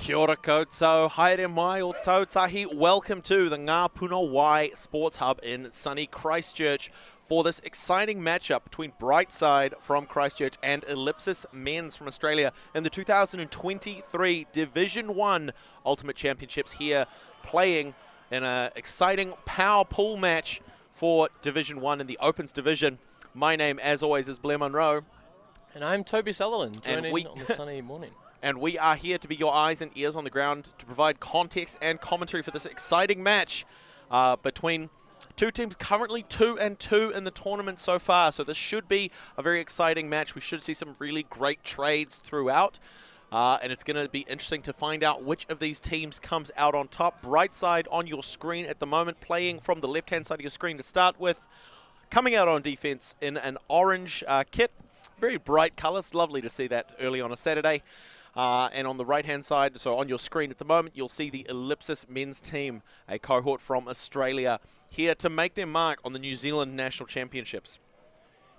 Kia ora koutou, haere mai o tautahi. Welcome to the Ngā Puna Wai Sports Hub in sunny Christchurch for this exciting matchup between Brightside from Christchurch and Ellipsis Men's from Australia in the 2023 Division 1 Ultimate Championships here, playing in an exciting power pool match for Division 1 in the Opens Division. My name, as always, is Blair Munro. And I'm Toby Sutherland, joining on the sunny morning. And we are here to be your eyes and ears on the ground to provide context and commentary for this exciting match between two teams currently 2-2 in the tournament so far. So this should be a very exciting match. We should see some really great trades throughout. And it's going to be interesting to find out which of these teams comes out on top. Brightside on your screen at the moment, playing from the left-hand side of your screen to start with. Coming out on defense in an orange kit. Very bright colors. Lovely to see that early on a Saturday. And on the right-hand side, so on your screen at the moment, you'll see the Ellipsis men's team, a cohort from Australia, here to make their mark on the New Zealand National Championships.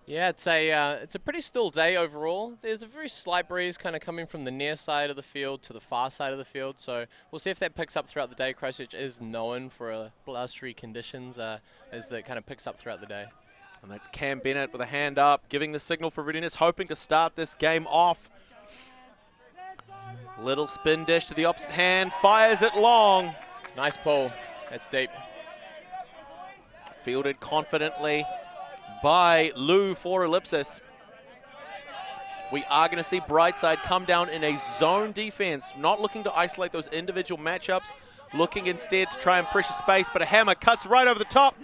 Yeah, it's a pretty still day overall. There's a very slight breeze kind of coming from the near side of the field to the far side of the field, so we'll see if that picks up throughout the day. Christchurch is known for blustery conditions as that kind of picks up throughout the day. And that's Cam Bennett with a hand up, giving the signal for readiness, hoping to start this game off. Little spin dish to the opposite hand, fires it long. It's a nice pull. That's deep. Fielded confidently by Lou for Ellipsis. We are going to see Brightside come down in a zone defense, not looking to isolate those individual matchups, looking instead to try and pressure space, but a hammer cuts right over the top.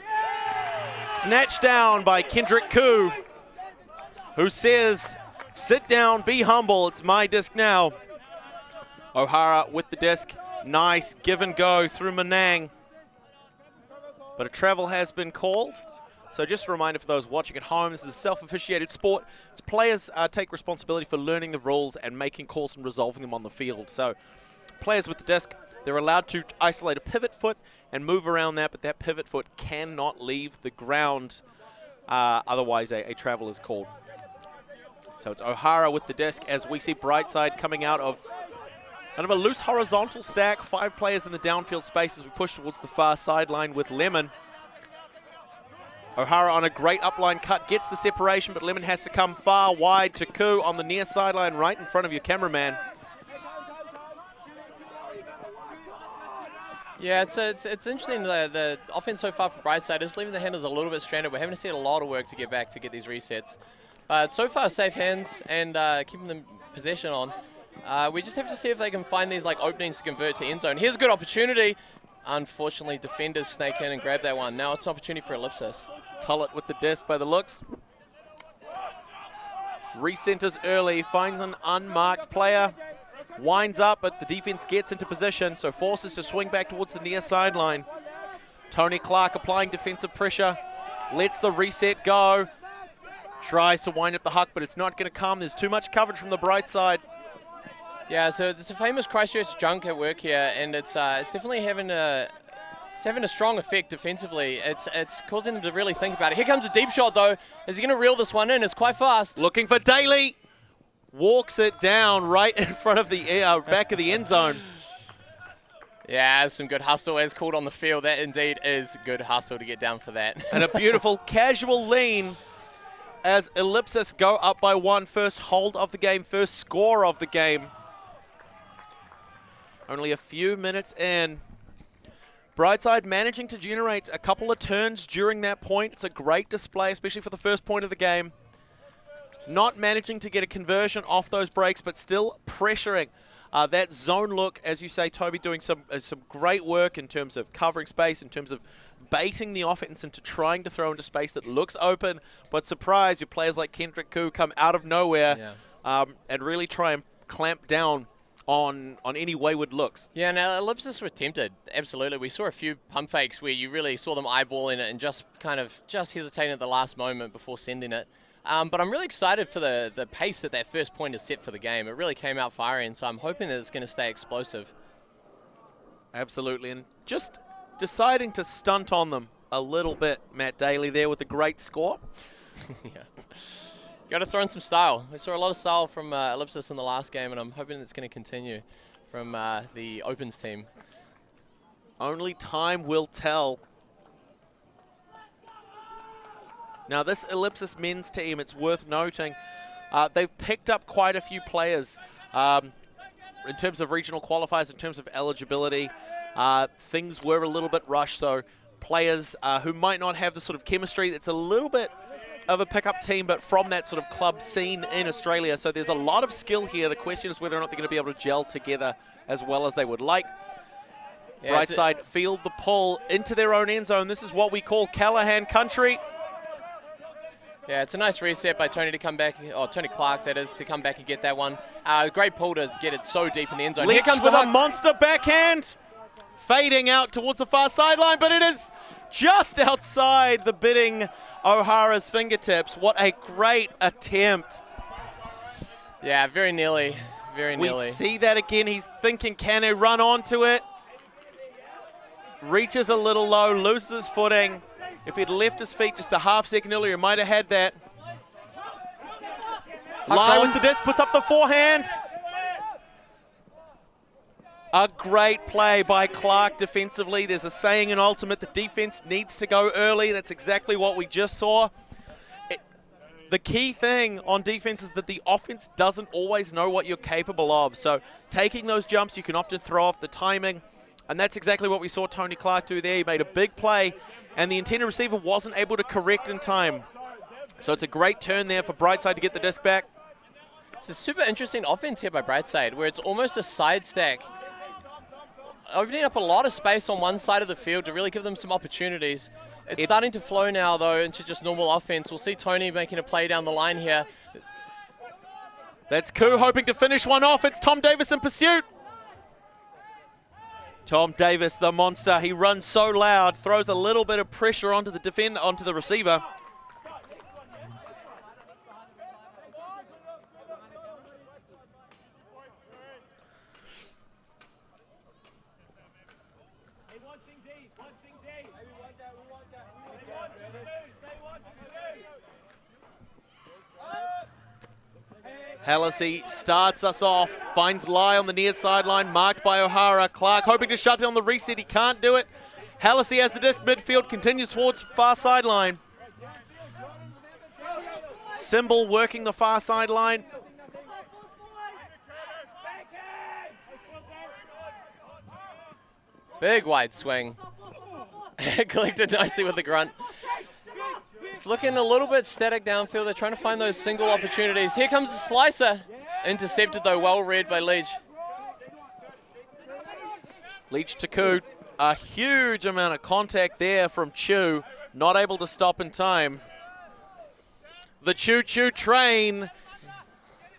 Snatched down by Kendrick Koo, who says, sit down, be humble, it's my disc now. O'Hara with the disc, nice give and go through Manang. But a travel has been called. So just a reminder for those watching at home, this is a self-officiated sport. It's players take responsibility for learning the rules and making calls and resolving them on the field. So players with the disc, they're allowed to isolate a pivot foot and move around that, but that pivot foot cannot leave the ground. Otherwise, a travel is called. So it's O'Hara with the disc as we see Brightside coming out of kind of a loose horizontal stack. 5 players in the downfield space as we push towards the far sideline with Lemon. O'Hara on a great upline cut, gets the separation, but Lemon has to come far wide to Koo on the near sideline right in front of your cameraman. Yeah, it's interesting. The offense so far for Brightside is leaving the handlers a little bit stranded. We're having to see a lot of work to get back to get these resets. So far, safe hands and keeping them possession on. We just have to see if they can find these openings to convert to end zone. Here's a good opportunity. Unfortunately, defenders snake in and grab that one. Now it's an opportunity for Ellipsis. Tullett with the disc by the looks. Recenters early, finds an unmarked player. Winds up, but the defense gets into position, so forces to swing back towards the near sideline. Tony Clark applying defensive pressure. Lets the reset go. Tries to wind up the huck, but it's not going to come. There's too much coverage from the Brightside. Yeah, so it's a famous Christchurch junk at work here, and it's definitely having a strong effect defensively. It's causing them to really think about it. Here comes a deep shot though. Is he going to reel this one in? It's quite fast. Looking for Daly. Walks it down right in front of the back of the end zone. Yeah, some good hustle as called on the field. That indeed is good hustle to get down for that. And a beautiful casual lean as Ellipsis go up by 1. First hold of the game, first score of the game. Only a few minutes in. Brightside managing to generate a couple of turns during that point. It's a great display, especially for the first point of the game. Not managing to get a conversion off those breaks, but still pressuring that zone look. As you say, Toby doing some great work in terms of covering space, in terms of baiting the offense into trying to throw into space that looks open. But surprise, your players like Kendrick Koo come out of nowhere and really try and clamp down on any wayward looks. Yeah, now Ellipsis were tempted. Absolutely. We saw a few pump fakes where you really saw them eyeballing it and just hesitating at the last moment before sending it. But I'm really excited for the pace that first point is set for the game. It really came out firing, so I'm hoping that it's going to stay explosive. Absolutely, and just deciding to stunt on them a little bit, Matt Daly there with a great score. Yeah. Got to throw in some style. We saw a lot of style from Ellipsis in the last game, and I'm hoping it's going to continue from the Opens team. Only time will tell. Now, this Ellipsis men's team, it's worth noting, they've picked up quite a few players in terms of regional qualifiers, in terms of eligibility. Things were a little bit rushed, so players who might not have the sort of chemistry, it's a little bit of a pickup team, but from that sort of club scene in Australia. So there's a lot of skill here. The question is whether or not they're going to be able to gel together as well as they would like. Yeah, Brightside field the pull into their own end zone. This is what we call Callahan country. Yeah, it's a nice reset by Tony to come back, or Tony Clark, that is, to come back and get that one. Great pull to get it so deep in the end zone. Leach Here comes with a monster backhand. Fading out towards the far sideline, but it is just outside the bidding O'Hara's fingertips. What a great attempt. Yeah, very nearly, very nearly. We see that again. He's thinking, can he run onto it? Reaches a little low, loses his footing. If he'd left his feet just a half second earlier, he might have had that. Lai with the disc, puts up the forehand. A great play by Clark defensively. There's a saying in Ultimate, the defense needs to go early. That's exactly what we just saw. The key thing on defense is that the offense doesn't always know what you're capable of. So taking those jumps, you can often throw off the timing. And that's exactly what we saw Tony Clark do there. He made a big play, and the intended receiver wasn't able to correct in time. So it's a great turn there for Brightside to get the disc back. It's a super interesting offense here by Brightside, where it's almost a side stack, opening up a lot of space on one side of the field to really give them some opportunities. It's starting to flow now, though, into just normal offense. We'll see Tony making a play down the line here. That's Koo hoping to finish one off. It's Tom Davis in pursuit. Tom Davis, the monster. He runs so loud, throws a little bit of pressure onto the receiver. Hallisey starts us off, finds Lai on the near sideline, marked by O'Hara. Clark hoping to shut down the reset, he can't do it. Hallisey has the disc midfield, continues towards far sideline. Symbol working the far sideline. Big wide swing. Collected nicely with the grunt. It's looking a little bit static downfield. They're trying to find those single opportunities. Here comes the slicer. Intercepted, though, well read by Leach. Leach to Koo. A huge amount of contact there from Chu. Not able to stop in time. The choo-choo train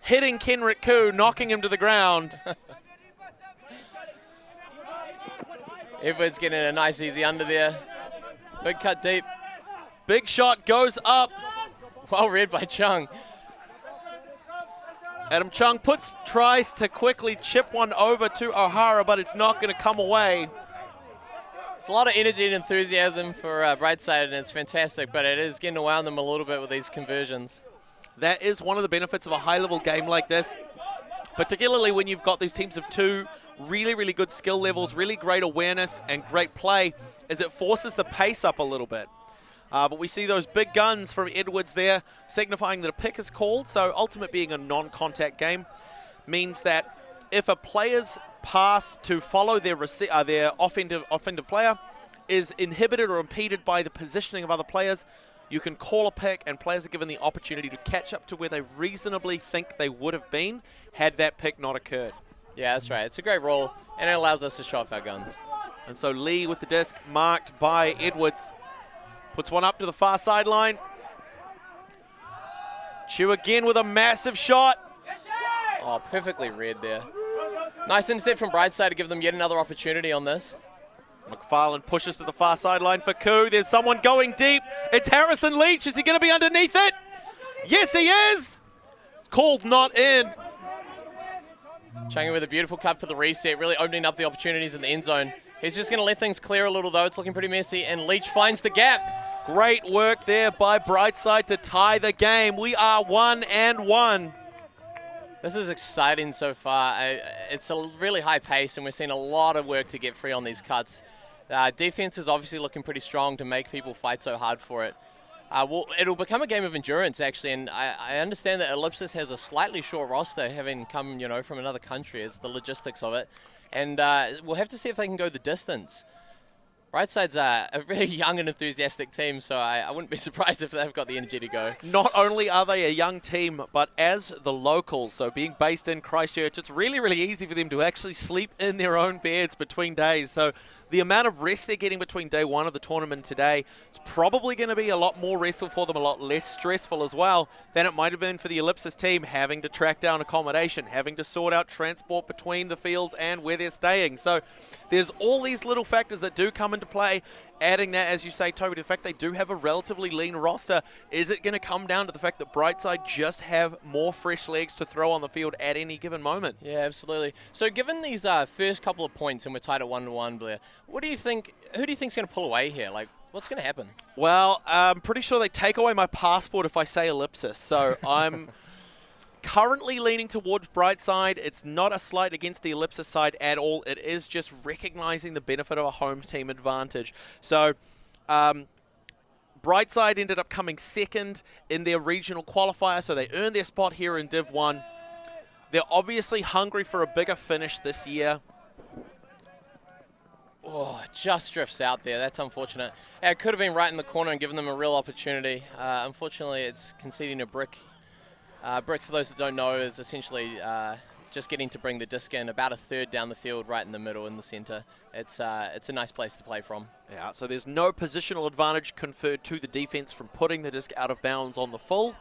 hitting Kenrick Koo, knocking him to the ground. Edwards getting a nice easy under there. Big cut deep. Big shot goes up. Well read by Chung. Adam Chung tries to quickly chip one over to O'Hara, but it's not going to come away. It's a lot of energy and enthusiasm for Brightside, and it's fantastic, but it is getting away on them a little bit with these conversions. That is one of the benefits of a high-level game like this, particularly when you've got these teams of two really, really good skill levels, really great awareness and great play, is it forces the pace up a little bit. But we see those big guns from Edwards there, signifying that a pick is called. So Ultimate being a non-contact game means that if a player's path to follow their offensive player is inhibited or impeded by the positioning of other players, you can call a pick, and players are given the opportunity to catch up to where they reasonably think they would have been had that pick not occurred. Yeah, that's right. It's a great role, and it allows us to show off our guns. And so Lee with the disc, marked by Edwards. Puts one up to the far sideline. Chu again with a massive shot. Oh, perfectly read there. Nice intercept from Brightside to give them yet another opportunity on this. McFarlane pushes to the far sideline for Koo. There's someone going deep. It's Harrison Leach. Is he going to be underneath it? Yes, he is. It's called not in. Changi with a beautiful cut for the reset, really opening up the opportunities in the end zone. He's just going to let things clear a little, though. It's looking pretty messy, and Leach finds the gap. Great work there by Brightside to tie the game. We are 1-1. This is exciting so far. It's a really high pace, and we're seeing a lot of work to get free on these cuts. Defense is obviously looking pretty strong to make people fight so hard for it. Well, it'll become a game of endurance, actually, and I understand that Ellipsis has a slightly short roster, having come, from another country. It's the logistics of it, and we'll have to see if they can go the distance. Brightside's a really young and enthusiastic team, so I wouldn't be surprised if they've got the energy to go. Not only are they a young team, but as the locals, so being based in Christchurch, it's really, really easy for them to actually sleep in their own beds between days. So the amount of rest they're getting between day one of the tournament today is probably going to be a lot more restful for them, a lot less stressful as well than it might have been for the Ellipsis team, having to track down accommodation, having to sort out transport between the fields and where they're staying. So there's all these little factors that do come into play. Adding that, as you say, Toby, to the fact they do have a relatively lean roster, is it going to come down to the fact that Brightside just have more fresh legs to throw on the field at any given moment? Yeah, absolutely. So given these first couple of points and we're tied at 1-1, Blair, what do you think? Who do you think's going to pull away here? Like, what's going to happen? Well, I'm pretty sure they take away my passport if I say Ellipsis. So I'm currently leaning towards Brightside. It's not a slight against the Ellipsis side at all. It is just recognizing the benefit of a home team advantage. So Brightside ended up coming second in their regional qualifier, so they earned their spot here in Div 1. They're obviously hungry for a bigger finish this year. Oh, just drifts out there. That's unfortunate. Yeah, it could have been right in the corner and given them a real opportunity. Unfortunately, it's conceding a brick. Brick, for those that don't know, is essentially just getting to bring the disc in about a third down the field, right in the middle, in the center. It's a nice place to play from. Yeah, so there's no positional advantage conferred to the defense from putting the disc out of bounds on the full.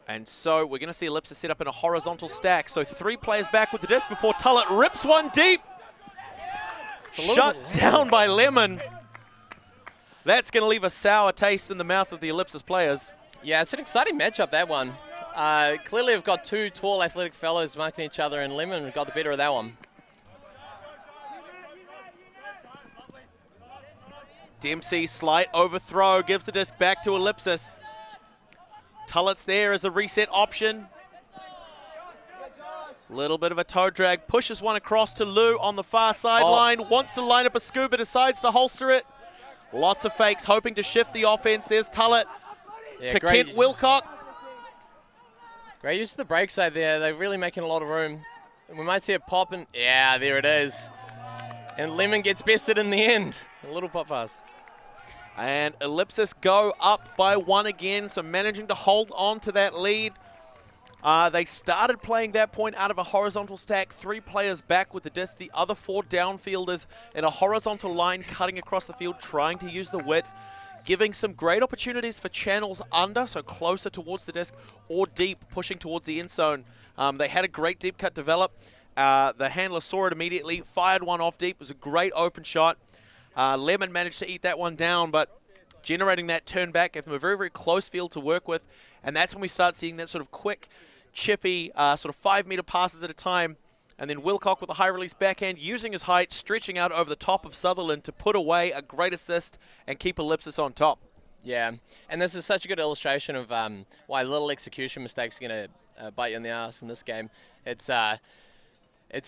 And so we're going to see Ellipsis set up in a horizontal stack. So 3 players back with the disc before Tullett rips one deep. Shut down by Lemon. That's going to leave a sour taste in the mouth of the Ellipsis players. Yeah, it's an exciting matchup, that one. Clearly we've got 2 tall athletic fellows marking each other, and Lemon got the better of that one. Dempsey, slight overthrow, gives the disc back to Ellipsis. Tullett's there as a reset option. Little bit of a toe drag, pushes one across to Lou on the far sideline, wants to line up a scuba, decides to holster it. Lots of fakes, hoping to shift the offense. There's Tullett to Kent Wilcock. Great use of the break side there. They're really making a lot of room. We might see it pop, and yeah, there it is. And Lemon gets bested in the end. A little pop pass. And Ellipsis go up by 1 again, so managing to hold on to that lead. They started playing that point out of a horizontal stack, 3 players back with the disc, the other 4 downfielders in a horizontal line cutting across the field, trying to use the width, giving some great opportunities for channels under, so closer towards the disc, or deep, pushing towards the end zone. They had a great deep cut develop. The handler saw it immediately, fired one off deep. It was a great open shot. Lemon managed to eat that one down, but generating that turn back gave them a very, very close field to work with. And that's when we start seeing that sort of quick, chippy, sort of 5-meter passes at a time. And then Wilcock with a high release backhand, using his height, stretching out over the top of Sutherland to put away a great assist and keep Ellipsis on top. Yeah, and this is such a good illustration of why little execution mistakes are going to bite you in the ass in this game. It's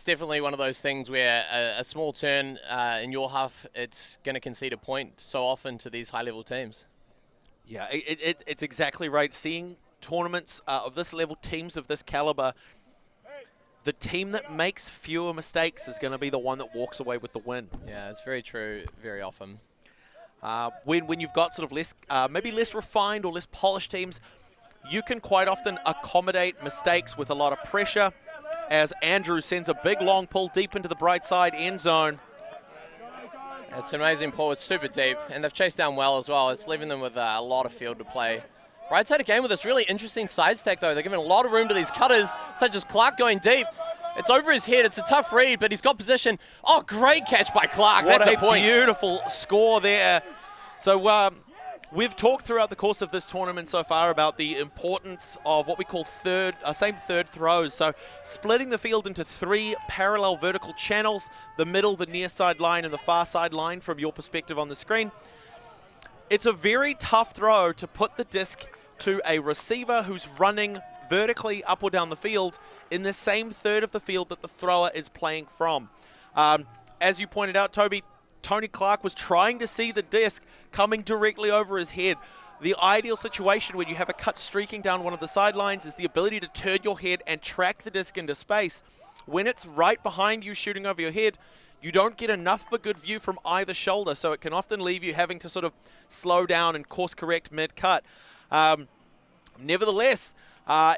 definitely one of those things where a small turn in your half, it's going to concede a point so often to these high-level teams. Yeah, it's exactly right. Seeing tournaments of this level, teams of this caliber, the team that makes fewer mistakes is going to be the one that walks away with the win. Yeah, it's very true very often. When you've got sort of less, maybe less refined or less polished teams, you can quite often accommodate mistakes with a lot of pressure, as Andrew sends a big long pull deep into the Brightside end zone. It's an amazing pull. It's super deep, and they've chased down well as well. It's leaving them with a lot of field to play. Brightside again with this really interesting side stack, though. They're giving a lot of room to these cutters, such as Clark going deep. It's over his head. It's a tough read, but he's got position. Oh, great catch by Clark. What That's a point. Beautiful score there. So we've talked throughout the course of this tournament so far about the importance of what we call same third throws. So splitting the field into 3 parallel vertical channels, the middle, the near side line, and the far side line from your perspective on the screen. It's a very tough throw to put the disc to a receiver who's running vertically up or down the field in the same third of the field that the thrower is playing from. As you pointed out, Toby, Tony Clark was trying to see the disc coming directly over his head. The ideal situation when you have a cut streaking down one of the sidelines is the ability to turn your head and track the disc into space. When it's right behind you shooting over your head, you don't get enough of a good view from either shoulder, so it can often leave you having to sort of slow down and course correct mid-cut. Nevertheless,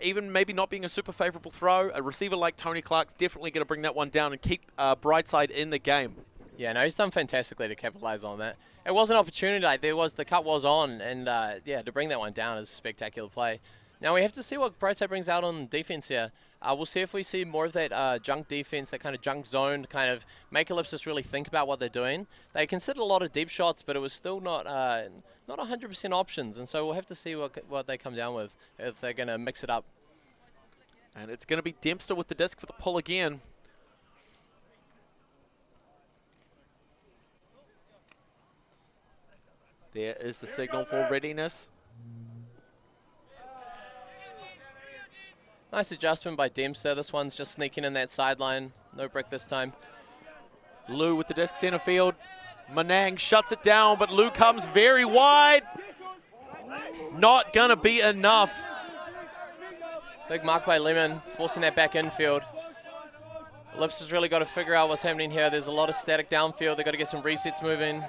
even maybe not being a super favorable throw, a receiver like Tony Clark's definitely going to bring that one down and keep Brightside in the game. Yeah, no, he's done fantastically to capitalize on that. It was an opportunity, like the cut was on, and yeah, to bring that one down is a spectacular play. Now we have to see what Brightside brings out on defense here. We'll see if we see more of that junk defense, that kind of junk zone, kind of make Ellipsis really think about what they're doing. They considered a lot of deep shots, but it was still not 100% options, and so we'll have to see what they come down with, if they're going to mix it up. And it's going to be Dempster with the disc for the pull again. There is the signal for readiness. Nice adjustment by Dempster. This one's just sneaking in that sideline. No brick this time. Lou with the disc center field. Manang shuts it down, but Lou comes very wide. Not gonna be enough. Big mark by Lemon, forcing that back infield. Ellipsis has really got to figure out what's happening here. There's a lot of static downfield. They've got to get some resets moving.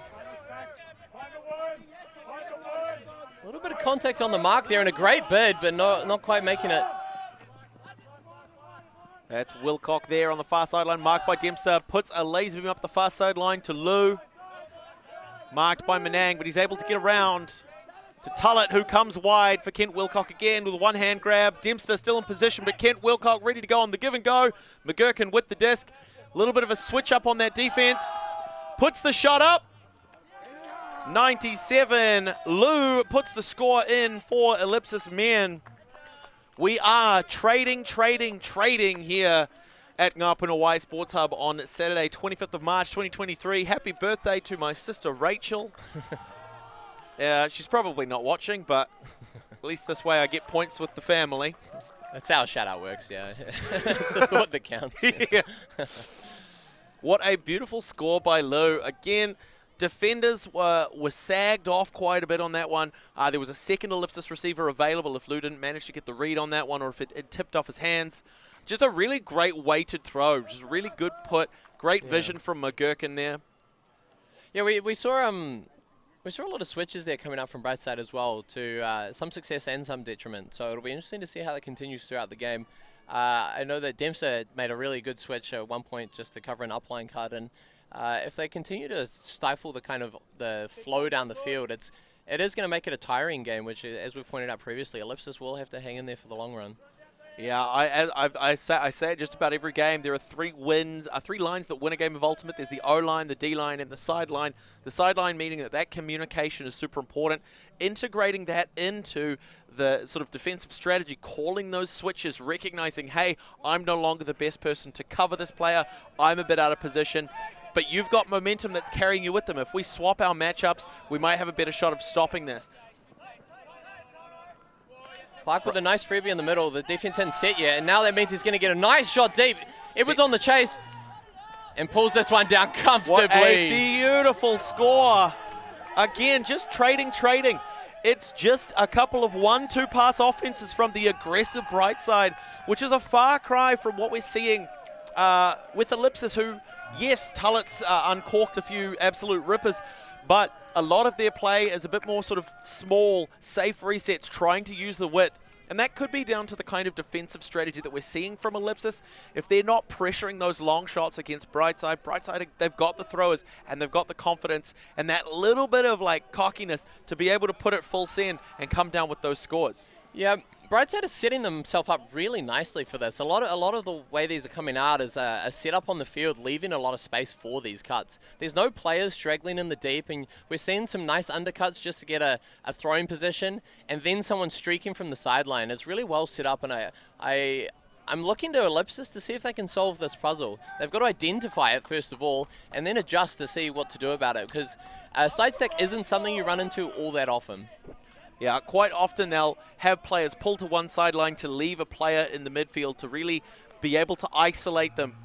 A little bit of contact on the mark there and a great bid, but not quite making it. That's Wilcock there on the far sideline, marked by Dempster. Puts a laser beam up the far sideline to Lou. Marked by Manang, but he's able to get around to Tullett, who comes wide for Kent Wilcock again with a one-hand grab. Dempster still in position, but Kent Wilcock ready to go on the give and go. McGurkin with the disc. A little bit of a switch up on that defense. Puts the shot up. 97. Lou puts the score in for Ellipsis men. We are trading here at Ngā Puna Wai Sports Hub on Saturday, 25th of March, 2023. Happy birthday to my sister, Rachel. She's probably not watching, but at least this way I get points with the family. That's how a shout-out works, yeah. It's the thought that counts. Yeah. What a beautiful score by Lou. Again, defenders were sagged off quite a bit on that one. There was a second Ellipsis receiver available if Lou didn't manage to get the read on that one, or if it tipped off his hands. Just a really great weighted throw. Just really good put. Great vision from McGurkin there. Yeah, we saw a lot of switches there coming out from Brightside as well, to some success and some detriment. So it'll be interesting to see how that continues throughout the game. I know that Dempster made a really good switch at one point just to cover an upline cut, and if they continue to stifle the flow down the field, it is going to make it a tiring game, which, as we've pointed out previously, Ellipsis will have to hang in there for the long run. Yeah, I say it just about every game. There are three lines that win a game of Ultimate. There's the O-line, the D-line, and the sideline. The sideline meaning that communication is super important. Integrating that into the sort of defensive strategy, calling those switches, recognizing, hey, I'm no longer the best person to cover this player. I'm a bit out of position. But you've got momentum that's carrying you with them. If we swap our matchups, we might have a better shot of stopping this. Clark with a nice freebie in the middle. The defense hadn't set yet, and now that means he's going to get a nice shot deep. Edwards on the chase and pulls this one down comfortably. What a beautiful score. Again, just trading. It's just a couple of 1-2 pass offenses from the aggressive Brightside, which is a far cry from what we're seeing with Ellipsis, who, yes, Tullett's uncorked a few absolute rippers, but a lot of their play is a bit more sort of small, safe resets, trying to use the width. And that could be down to the kind of defensive strategy that we're seeing from Ellipsis. If they're not pressuring those long shots against Brightside, they've got the throwers and they've got the confidence and that little bit of like cockiness to be able to put it full send and come down with those scores. Yeah, Brightside is setting themselves up really nicely for this. A lot of the way these are coming out is a setup on the field, leaving a lot of space for these cuts. There's no players straggling in the deep, and we're seeing some nice undercuts just to get a throwing position, and then someone streaking from the sideline. It's really well set up, and I'm looking to Ellipsis to see if they can solve this puzzle. They've got to identify it first of all, and then adjust to see what to do about it, because side stack isn't something you run into all that often. Yeah, quite often they'll have players pull to one sideline to leave a player in the midfield to really be able to isolate them.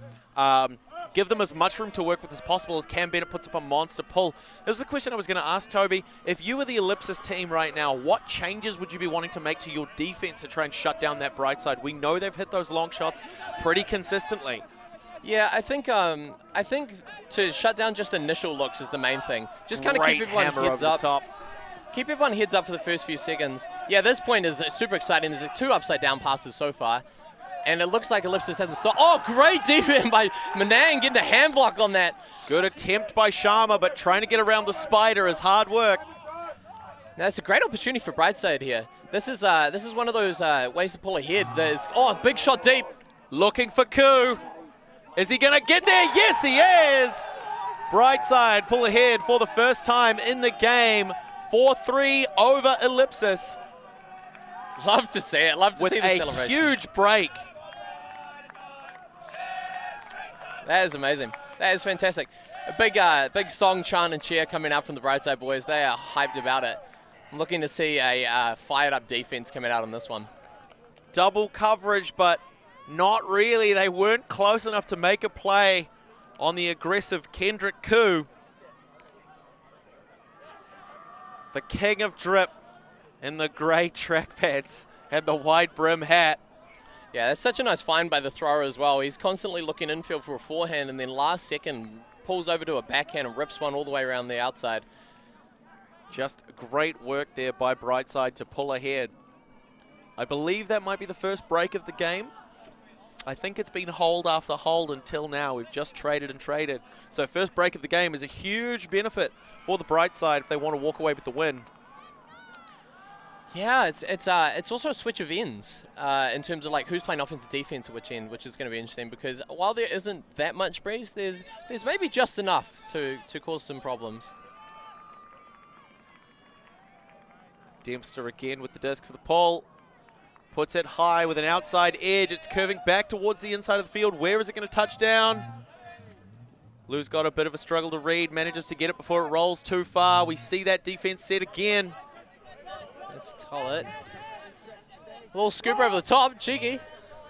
Give them as much room to work with as possible as Cam Bennett puts up a monster pull. This is a question I was going to ask Toby. If you were the Ellipsis team right now, what changes would you be wanting to make to your defense to try and shut down that Brightside? We know they've hit those long shots pretty consistently. Yeah, I think to shut down just initial looks is the main thing. Just kind of keep everyone heads up. Top. Keep everyone heads up for the first few seconds. Yeah, this point is super exciting. There's 2 upside down passes so far. And it looks like Ellipsis hasn't stopped. Oh, great defense by Manang, getting a hand block on that. Good attempt by Sharma, but trying to get around the spider is hard work. Now, it's a great opportunity for Brightside here. This is one of those ways to pull ahead. There's, big shot deep. Looking for Koo. Is he going to get there? Yes, he is. Brightside pull ahead for the first time in the game. 4-3 over Ellipsis. Love to see it. Love to see the celebration. With a huge break. That is amazing. That is fantastic. A big song, chant, and cheer coming out from the Brightside boys. They are hyped about it. I'm looking to see a fired-up defense coming out on this one. Double coverage, but not really. They weren't close enough to make a play on the aggressive Kendrick Koo. The king of drip in the grey track pads and the wide brim hat. Yeah, that's such a nice find by the thrower as well. He's constantly looking infield for a forehand and then last second pulls over to a backhand and rips one all the way around the outside. Just great work there by Brightside to pull ahead. I believe that might be the first break of the game. I think it's been hold after hold until now. We've just traded and traded. So first break of the game is a huge benefit for the Brightside if they want to walk away with the win. Yeah, it's also a switch of ends in terms of like who's playing offense and defense at which end, which is going to be interesting because while there isn't that much breeze, there's maybe just enough to cause some problems. Dempster again with the disc for the pull. Puts it high with an outside edge. It's curving back towards the inside of the field. Where is it going to touch down? Lou's got a bit of a struggle to read. Manages to get it before it rolls too far. We see that defense set again. That's Tollett. A little scoop over the top. Cheeky.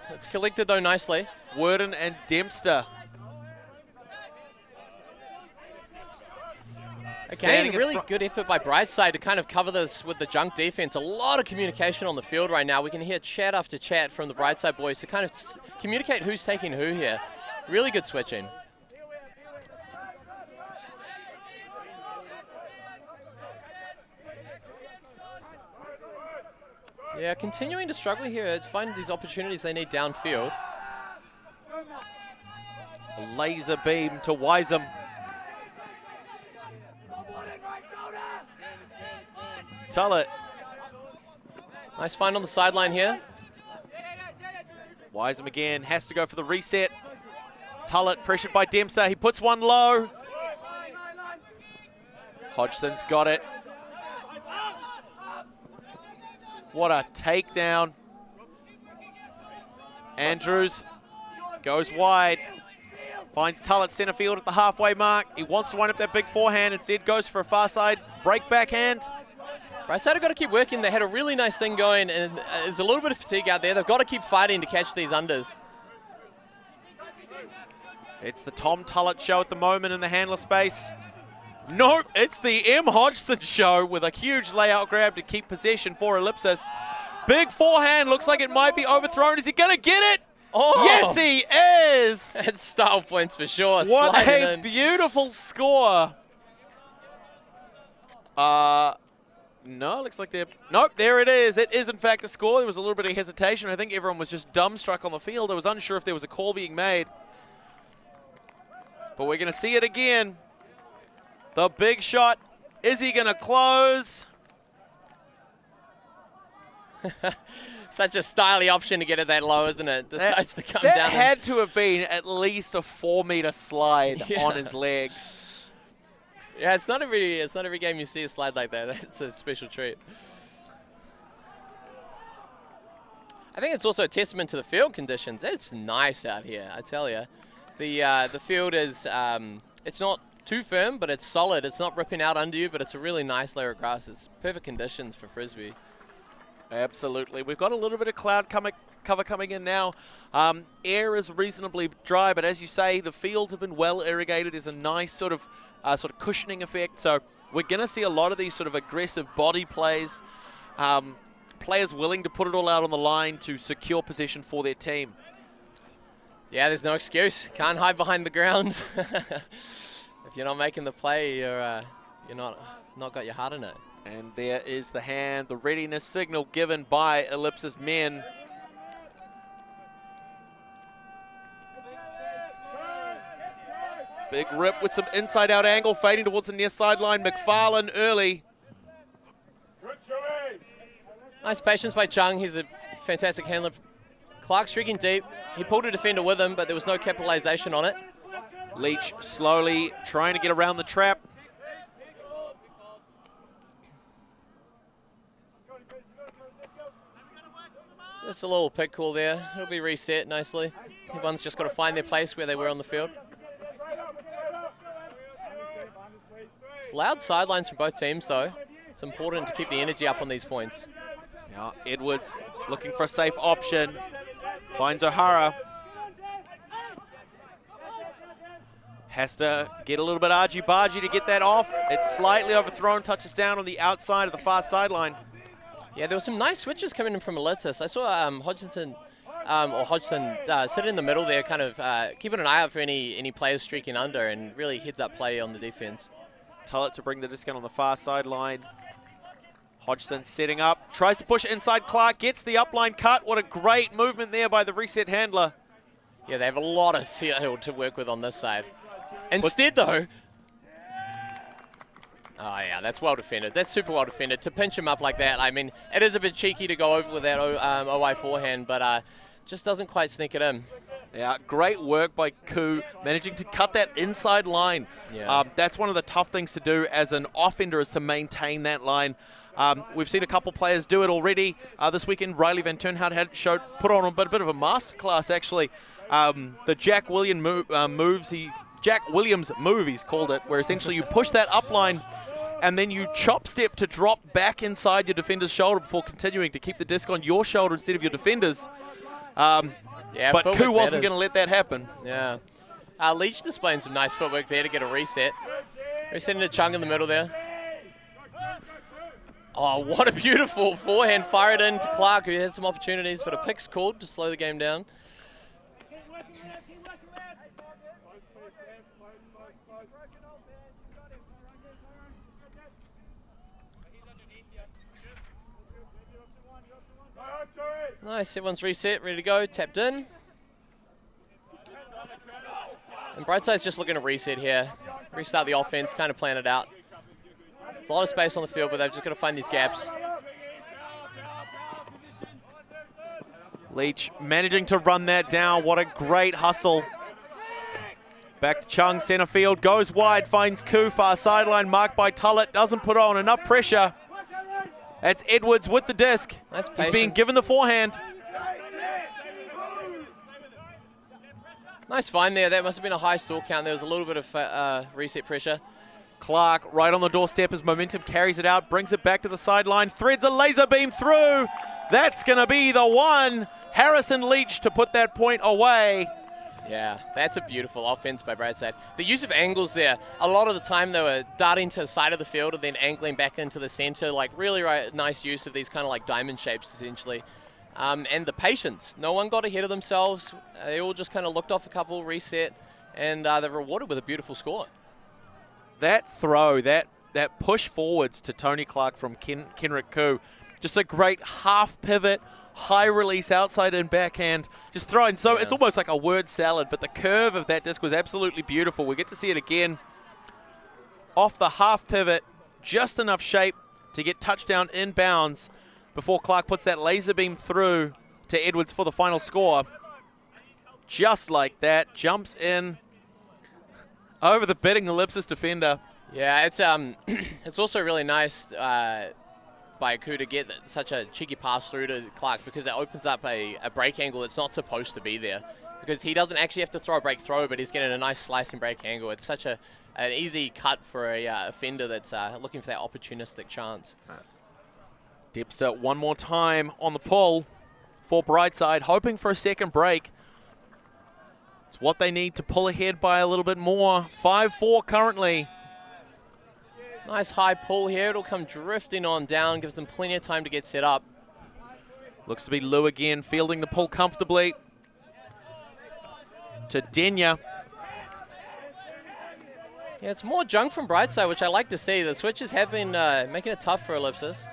It's collected though nicely. Worden and Dempster. Again, really good effort by Brightside to kind of cover this with the junk defense. A lot of communication on the field right now. We can hear chat after chat from the Brightside boys to kind of communicate who's taking who here. Really good switching. Yeah, continuing to struggle here to find these opportunities they need downfield. A laser beam to Wiseman. Tullett. Nice find on the sideline here. Wiseman again has to go for the reset. Tullett pressured by Dempster. He puts one low. Hodgson's got it. What a takedown. Andrews goes wide. Finds Tullett center field at the halfway mark. He wants to wind up that big forehand. Instead goes for a far side break backhand. Brightside have got to keep working. They had a really nice thing going, and there's a little bit of fatigue out there. They've got to keep fighting to catch these unders. It's the Tom Tullett show at the moment in the handler space. Nope, it's the M. Hodgson show with a huge layout grab to keep possession for Ellipsis. Big forehand, looks like it might be overthrown. Is he going to get it? Oh, yes, he is. That's style points for sure. What a beautiful score. No, looks like they're... Nope, there it is. It is, in fact, a score. There was a little bit of hesitation. I think everyone was just dumbstruck on the field. I was unsure if there was a call being made. But we're going to see it again. The big shot. Is he going to close? Such a styly option to get it that low, isn't it? Decides to come down. That had to have been at least a 4-meter slide on his legs. Yeah, it's not every game you see a slide like that. It's a special treat. I think it's also a testament to the field conditions. It's nice out here, I tell you. The field is it's not too firm, but it's solid. It's not ripping out under you, but it's a really nice layer of grass. It's perfect conditions for Frisbee. Absolutely. We've got a little bit of cloud cover coming in now. Air is reasonably dry, but as you say, the fields have been well irrigated. There's a nice sort of cushioning effect. So we're going to see a lot of these sort of aggressive body plays. Players willing to put it all out on the line to secure possession for their team. Yeah, there's no excuse. Can't hide behind the ground. If you're not making the play, you're not got your heart in it. And there is the hand, the readiness signal given by Ellipsis men. Big rip with some inside-out angle, fading towards the near sideline. McFarlane early. Nice patience by Chung. He's a fantastic handler. Clark streaking deep. He pulled a defender with him, but there was no capitalization on it. Leach slowly trying to get around the trap. Just a little pick call there. It'll be reset nicely. Everyone's just got to find their place where they were on the field. It's loud sidelines from both teams, though. It's important to keep the energy up on these points. Now Edwards looking for a safe option. Finds O'Hara. Has to get a little bit argy-bargy to get that off. It's slightly overthrown, touches down on the outside of the far sideline. Yeah, there were some nice switches coming in from Ellipsis. I saw Hodgson sit in the middle there, kind of keeping an eye out for any players streaking under, and really heads-up play on the defense. Tullett to bring the discount on the far sideline. Hodgson setting up, tries to push inside Clark, gets the upline cut. What a great movement there by the reset handler. Yeah, they have a lot of field to work with on this side. Instead, though, oh yeah, that's well defended. That's super well defended. To pinch him up like that, I mean, it is a bit cheeky to go over with that OI forehand, but just doesn't quite sneak it in. Yeah, great work by Koo, managing to cut that inside line. Yeah. That's one of the tough things to do as an offender, is to maintain that line. We've seen a couple players do it already. This weekend, Riley Van Turnhout put on a bit of a masterclass, actually. The Jack Williams move, he's called it, where essentially you push that upline and then you chop step to drop back inside your defender's shoulder before continuing to keep the disc on your shoulder instead of your defender's. Yeah, but Koo wasn't going to let that happen. Yeah. Leach displaying some nice footwork there to get a reset. Resetting to Chung in the middle there. Oh, what a beautiful forehand. Fire it in to Clark, who has some opportunities, but a pick's called to slow the game down. Nice, everyone's reset, ready to go, tapped in. And Brightside's just looking to reset here. Restart the offense, kind of plan it out. There's a lot of space on the field, but they've just got to find these gaps. Leach managing to run that down. What a great hustle. Back to Chung, center field, goes wide, finds Koo, far sideline, marked by Tullett, doesn't put on enough pressure. That's Edwards with the disc. Nice He's patience. being given the forehand. Nice find there. That must have been a high stall count. There was a little bit of reset pressure. Clark right on the doorstep as momentum carries it out, brings it back to the sideline, threads a laser beam through. That's going to be the one. Harrison Leach to put that point away. Yeah, that's a beautiful offense by Brightside. The use of angles there, a lot of the time they were darting to the side of the field and then angling back into the center, like really nice use of these kind of like diamond shapes essentially. And the patience, no one got ahead of themselves. They all just kind of looked off a couple, reset, and they're rewarded with a beautiful score. That throw, that that push forwards to Tony Clark from Kenrick Koo. Just a great half pivot, high release outside and backhand, just throwing. So it's almost like a word salad, but the curve of that disc was absolutely beautiful. We get to see it again off the half pivot, just enough shape to get touchdown inbounds before Clark puts that laser beam through to Edwards for the final score. Just like that, jumps in over the bidding Ellipsis defender. Yeah, it's it's also really nice by Koo to get such a cheeky pass through to Clark, because it opens up a break angle that's not supposed to be there, because he doesn't actually have to throw a break throw, but he's getting a nice slice and break angle. It's such an easy cut for a offender that's looking for that opportunistic chance. Dipster one more time on the pull for Brightside, hoping for a second break. It's what they need to pull ahead by a little bit more. 5-4 currently. Nice high pull here. It'll come drifting on down, gives them plenty of time to get set up. Looks to be Lou again, fielding the pull comfortably to Denya. Yeah, it's more junk from Brightside, which I like to see. The switches have been making it tough for Ellipsis.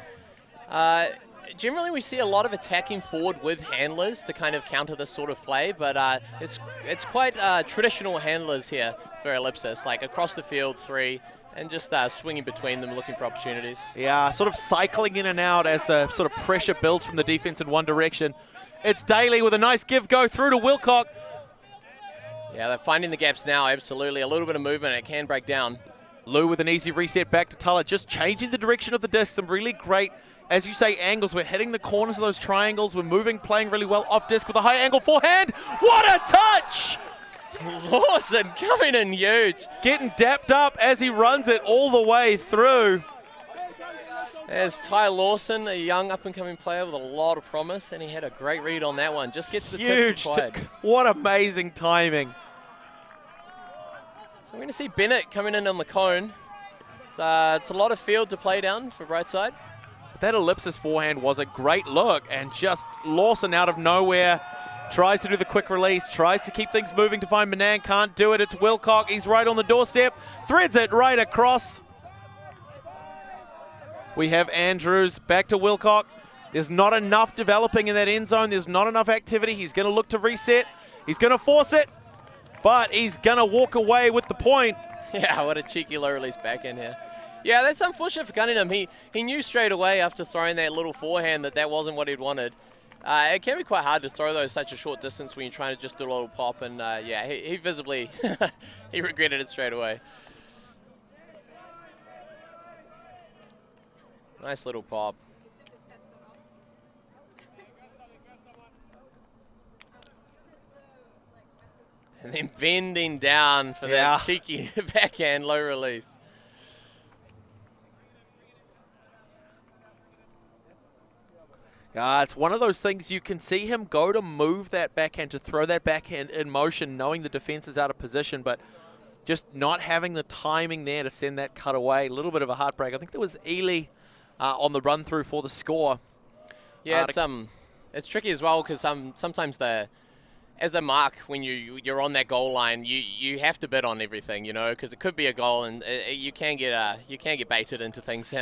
Generally, we see a lot of attacking forward with handlers to kind of counter this sort of play, but it's quite traditional handlers here for Ellipsis, like across the field 3, and just swinging between them, looking for opportunities. Yeah, sort of cycling in and out as the sort of pressure builds from the defense in one direction. It's Daly with a nice give-go through to Wilcock. Yeah, they're finding the gaps now, absolutely. A little bit of movement, it can break down. Lou with an easy reset back to Tulla, just changing the direction of the disc. Some really great, as you say, angles. We're hitting the corners of those triangles. We're moving, playing really well off disc with a high angle forehand. What a touch! Lawson coming in huge. Getting dapped up as he runs it all the way through. There's Ty Lawson, a young up-and-coming player with a lot of promise, and he had a great read on that one. Just gets the huge tip required. What amazing timing. So we're going to see Bennett coming in on the cone. It's a lot of field to play down for Brightside. That Ellipsis forehand was a great look, and just Lawson out of nowhere tries to do the quick release, tries to keep things moving to find Manan, can't do it. It's Wilcock, he's right on the doorstep, threads it right across. We have Andrews back to Wilcock. There's not enough developing in that end zone. There's not enough activity. He's going to look to reset. He's going to force it, but he's going to walk away with the point. Yeah, what a cheeky low release back in here. Yeah, that's unfortunate for Cunningham. He knew straight away after throwing that little forehand that wasn't what he'd wanted. It can be quite hard to throw those such a short distance when you're trying to just do a little pop, and yeah, he visibly he regretted it straight away. Nice little pop. And then bending down for that cheeky backhand low release. It's one of those things you can see him go to move that backhand, to throw that backhand in motion, knowing the defense is out of position, but just not having the timing there to send that cut away. A little bit of a heartbreak. I think there was Ely on the run through for the score. Yeah, it's tricky as well, because sometimes as a mark, when you're on that goal line, you have to bid on everything, you know, because it could be a goal, and you can get baited into things.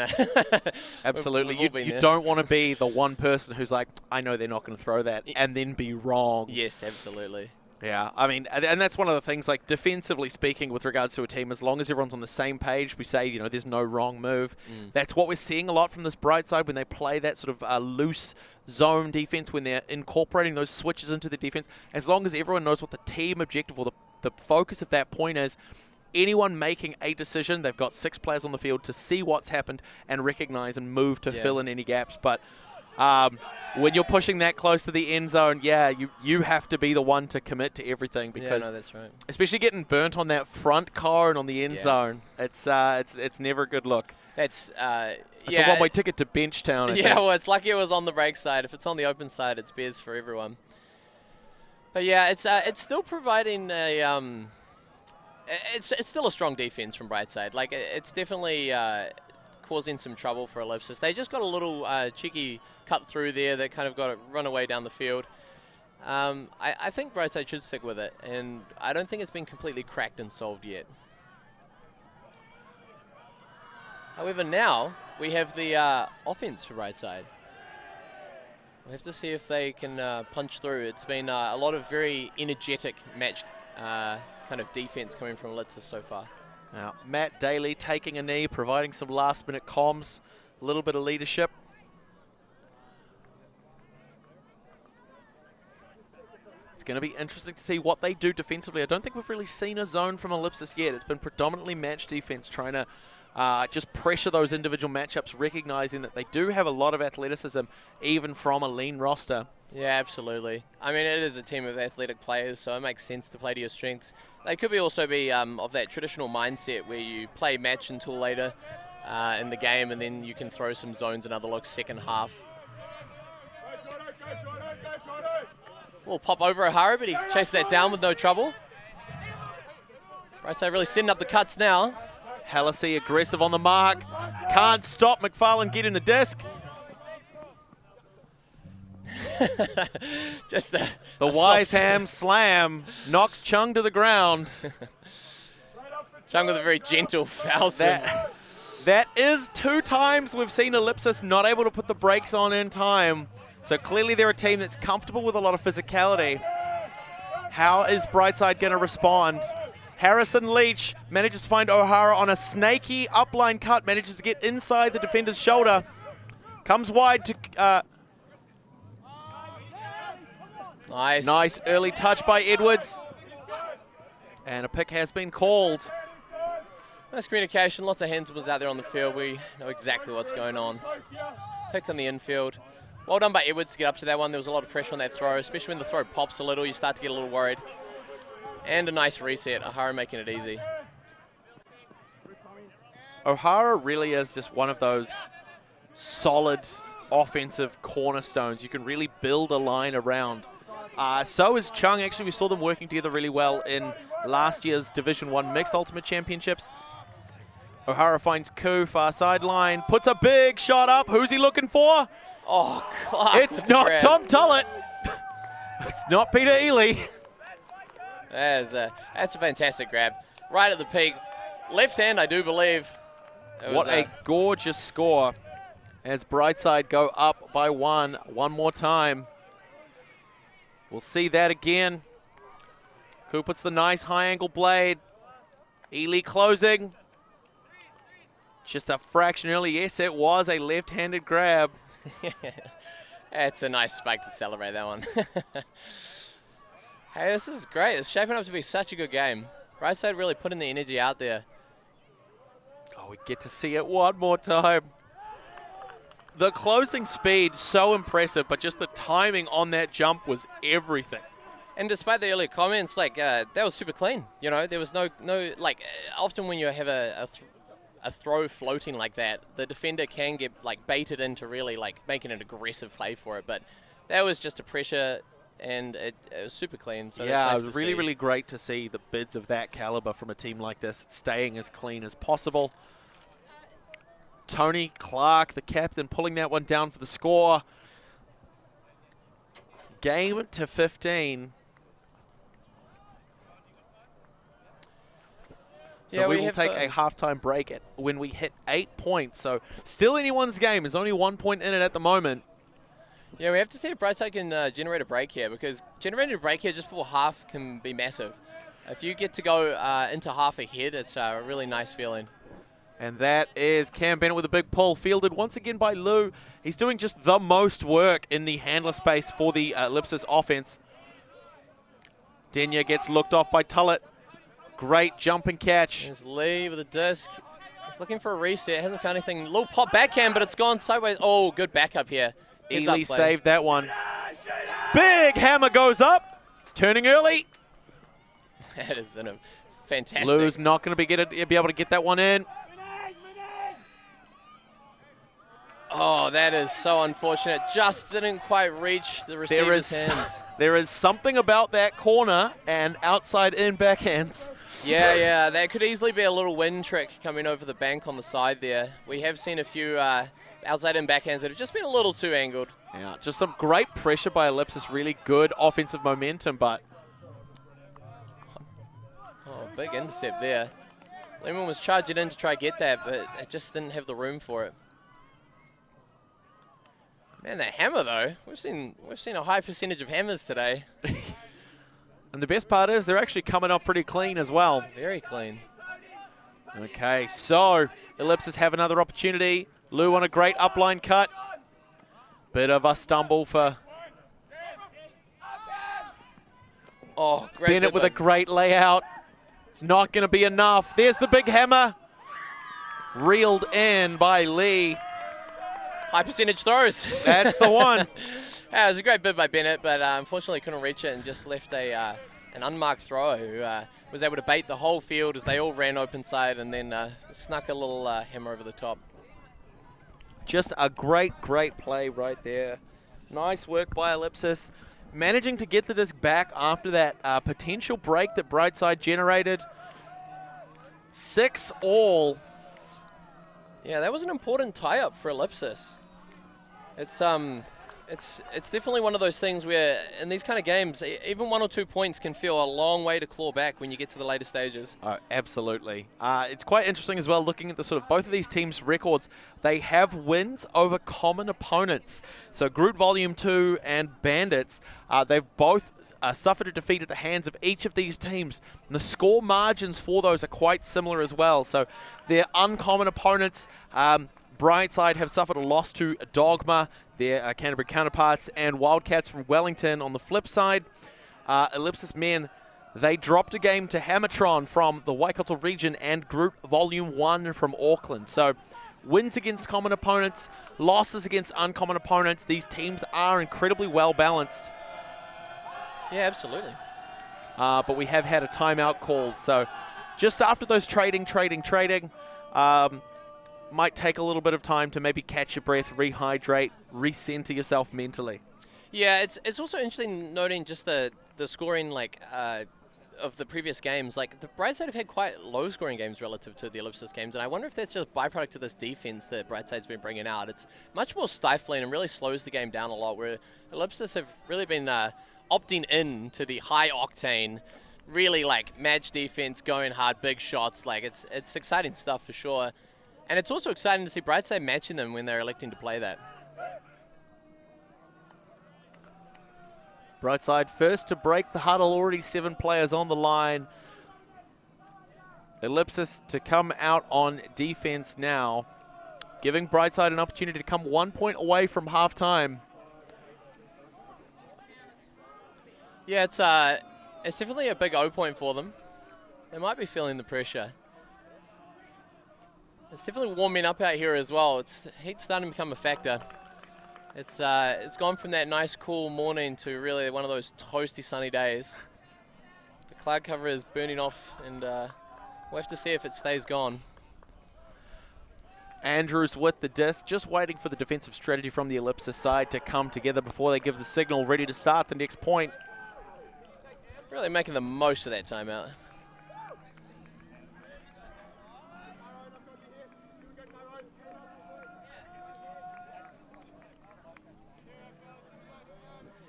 Absolutely, you don't want to be the one person who's like, I know they're not going to throw that, and then be wrong. Yes, absolutely. Yeah, I mean, and that's one of the things, like, defensively speaking, with regards to a team, as long as everyone's on the same page, we say, you know, there's no wrong move. That's what we're seeing a lot from this Brightside when they play that sort of loose zone defense, when they're incorporating those switches into the defense. As long as everyone knows what the team objective or the focus of that point is, anyone making a decision, they've got 6 players on the field to see what's happened and recognize and move to fill in any gaps. But when you're pushing that close to the end zone, you have to be the one to commit to everything, because that's right. Especially getting burnt on that front cone on the end zone, it's never a good look. It's a one-way ticket to Benchtown. I think. Well, it's lucky it was on the break side. If it's on the open side, it's beers for everyone. But yeah, it's still providing a it's still a strong defense from Brightside. Like, it's definitely causing some trouble for Ellipsis. They just got a little cheeky cut through there that kind of got it run away down the field. I think Brightside should stick with it, and I don't think it's been completely cracked and solved yet. However, now we have the offense for Brightside. We'll have to see if they can punch through. It's been a lot of very energetic match kind of defense coming from Ellipsis so far. Now, Matt Daly taking a knee, providing some last-minute comms, a little bit of leadership. It's going to be interesting to see what they do defensively. I don't think we've really seen a zone from Ellipsis yet. It's been predominantly match defense, trying to just pressure those individual matchups, recognizing that they do have a lot of athleticism, even from a lean roster. Yeah, absolutely. I mean, it is a team of athletic players, so it makes sense to play to your strengths. They could also be of that traditional mindset where you play match until later in the game, and then you can throw some zones and other looks second half. We'll pop over O'Hara, but he chased that down with no trouble. Right, so really setting up the cuts now. Hallisey aggressive on the mark. Can't stop McFarlane getting the disc. Just the Wiseham slam knocks Chung to the ground. Chung with a very gentle foul swing. That is 2 times we've seen Ellipsis not able to put the brakes on in time. So clearly they're a team that's comfortable with a lot of physicality. How is Brightside going to respond? Harrison Leach manages to find O'Hara on a snaky upline cut, manages to get inside the defender's shoulder. Comes wide to... Nice early touch by Edwards. And a pick has been called. Nice communication, lots of hands out there on the field. We know exactly what's going on. Pick on the infield. Well done by Edwards to get up to that one. There was a lot of pressure on that throw, especially when the throw pops a little, you start to get a little worried. And a nice reset, O'Hara making it easy. O'Hara really is just one of those solid offensive cornerstones you can really build a line around. So is Chung. Actually, we saw them working together really well in last year's Division 1 Mixed Ultimate Championships. O'Hara finds Koo, far sideline, puts a big shot up. Who's he looking for? Oh, Clark. It's not Tom Tullett. It's not Peter Ely. That's a fantastic grab. Right at the peak. Left hand, I do believe. What a gorgeous score as Brightside go up by one more time. We'll see that again. Koo puts the nice high angle blade. Ely closing. Just a fraction early. Yes, it was a left-handed grab. It's a nice spike to celebrate that one. Hey, this is great. It's shaping up to be such a good game. Brightside really putting the energy out there. Oh, we get to see it one more time. The closing speed, so impressive, but just the timing on that jump was everything. And despite the earlier comments, like, that was super clean. You know, there was no like, often when you have a throw floating like that, the defender can get, like, baited into really, like, making an aggressive play for it. But that was just a pressure, and it was super clean. So yeah, nice it was really, really great to see the bids of that caliber from a team like this staying as clean as possible. Tony Clark, the captain, pulling that one down for the score. Game to 15. So yeah, we will take a halftime break when we hit 8 points. So still anyone's game. There's only 1 point in it at the moment. Yeah, we have to see if Brightside can generate a break here, because generating a break here just before half can be massive. If you get to go into half ahead, it's a really nice feeling. And that is Cam Bennett with a big pull, fielded once again by Lou. He's doing just the most work in the handler space for the Ellipsis offense. Denya gets looked off by Tullett. Great jump and catch. There's Lee with a disc. He's looking for a reset. Hasn't found anything. Little pop backhand, but it's gone sideways. Oh, good backup here. Ely saved that one. Big hammer goes up. It's turning early. That is a fantastic. Lou's not going to be able to get that one in. Oh, that is so unfortunate. Just didn't quite reach the receiver's hands. There is something about that corner and outside in backhands. Yeah, that could easily be a little wind trick coming over the bank on the side there. We have seen a few outside in backhands that have just been a little too angled. Yeah, just some great pressure by Ellipsis, really good offensive momentum, but... Oh, big intercept there. Lehman was charging in to try to get that, but it just didn't have the room for it. Man, that hammer though, we've seen a high percentage of hammers today. And the best part is they're actually coming up pretty clean as well. Very clean. Okay, so Ellipsis have another opportunity. Lou on a great upline cut. Bit of a stumble for great Bennett with a great layout. It's not going to be enough. There's the big hammer. Reeled in by Lee. High percentage throws. That's the one. Yeah, it was a great bid by Bennett, but unfortunately couldn't reach it and just left an unmarked thrower who was able to bait the whole field as they all ran open side and then snuck a little hammer over the top. Just a great play right there. Nice work by Ellipsis. Managing to get the disc back after that potential break that Brightside generated. 6-all. Yeah, that was an important tie-up for Ellipsis. It's definitely one of those things where in these kind of games, even 1 or 2 points can feel a long way to claw back when you get to the later stages. Oh, absolutely. It's quite interesting as well looking at the sort of both of these teams' records. They have wins over common opponents. So Group Volume 2 and Bandits, they've both suffered a defeat at the hands of each of these teams. And the score margins for those are quite similar as well. So they're uncommon opponents. Brightside have suffered a loss to Dogma, their Canterbury counterparts, and Wildcats from Wellington. On the flip side, Ellipsis men, they dropped a game to Hammertron from the Waikato region and Group Volume 1 from Auckland. So wins against common opponents, losses against uncommon opponents. These teams are incredibly well balanced. Yeah, absolutely. But we have had a timeout called. So just after those trading, might take a little bit of time to maybe catch your breath, rehydrate, recenter yourself mentally. Yeah, it's also interesting noting just the scoring of the previous games. Like the Brightside have had quite low scoring games relative to the Ellipsis games, and I wonder if that's just a byproduct of this defense that Brightside's been bringing out. It's much more stifling and really slows the game down a lot, where Ellipsis have really been opting in to the high octane, really like match defense, going hard, big shots. Like it's exciting stuff for sure. And it's also exciting to see Brightside matching them when they're electing to play that. Brightside first to break the huddle, already 7 players on the line. Ellipsis to come out on defense now, giving Brightside an opportunity to come 1 point away from halftime. Yeah, it's definitely a big O point for them. They might be feeling the pressure. It's definitely warming up out here as well. Heat's starting to become a factor. It's gone from that nice cool morning to really one of those toasty sunny days. The cloud cover is burning off, and we'll have to see if it stays gone. Andrews with the disc, just waiting for the defensive strategy from the Ellipsis side to come together before they give the signal ready to start the next point. Really making the most of that timeout.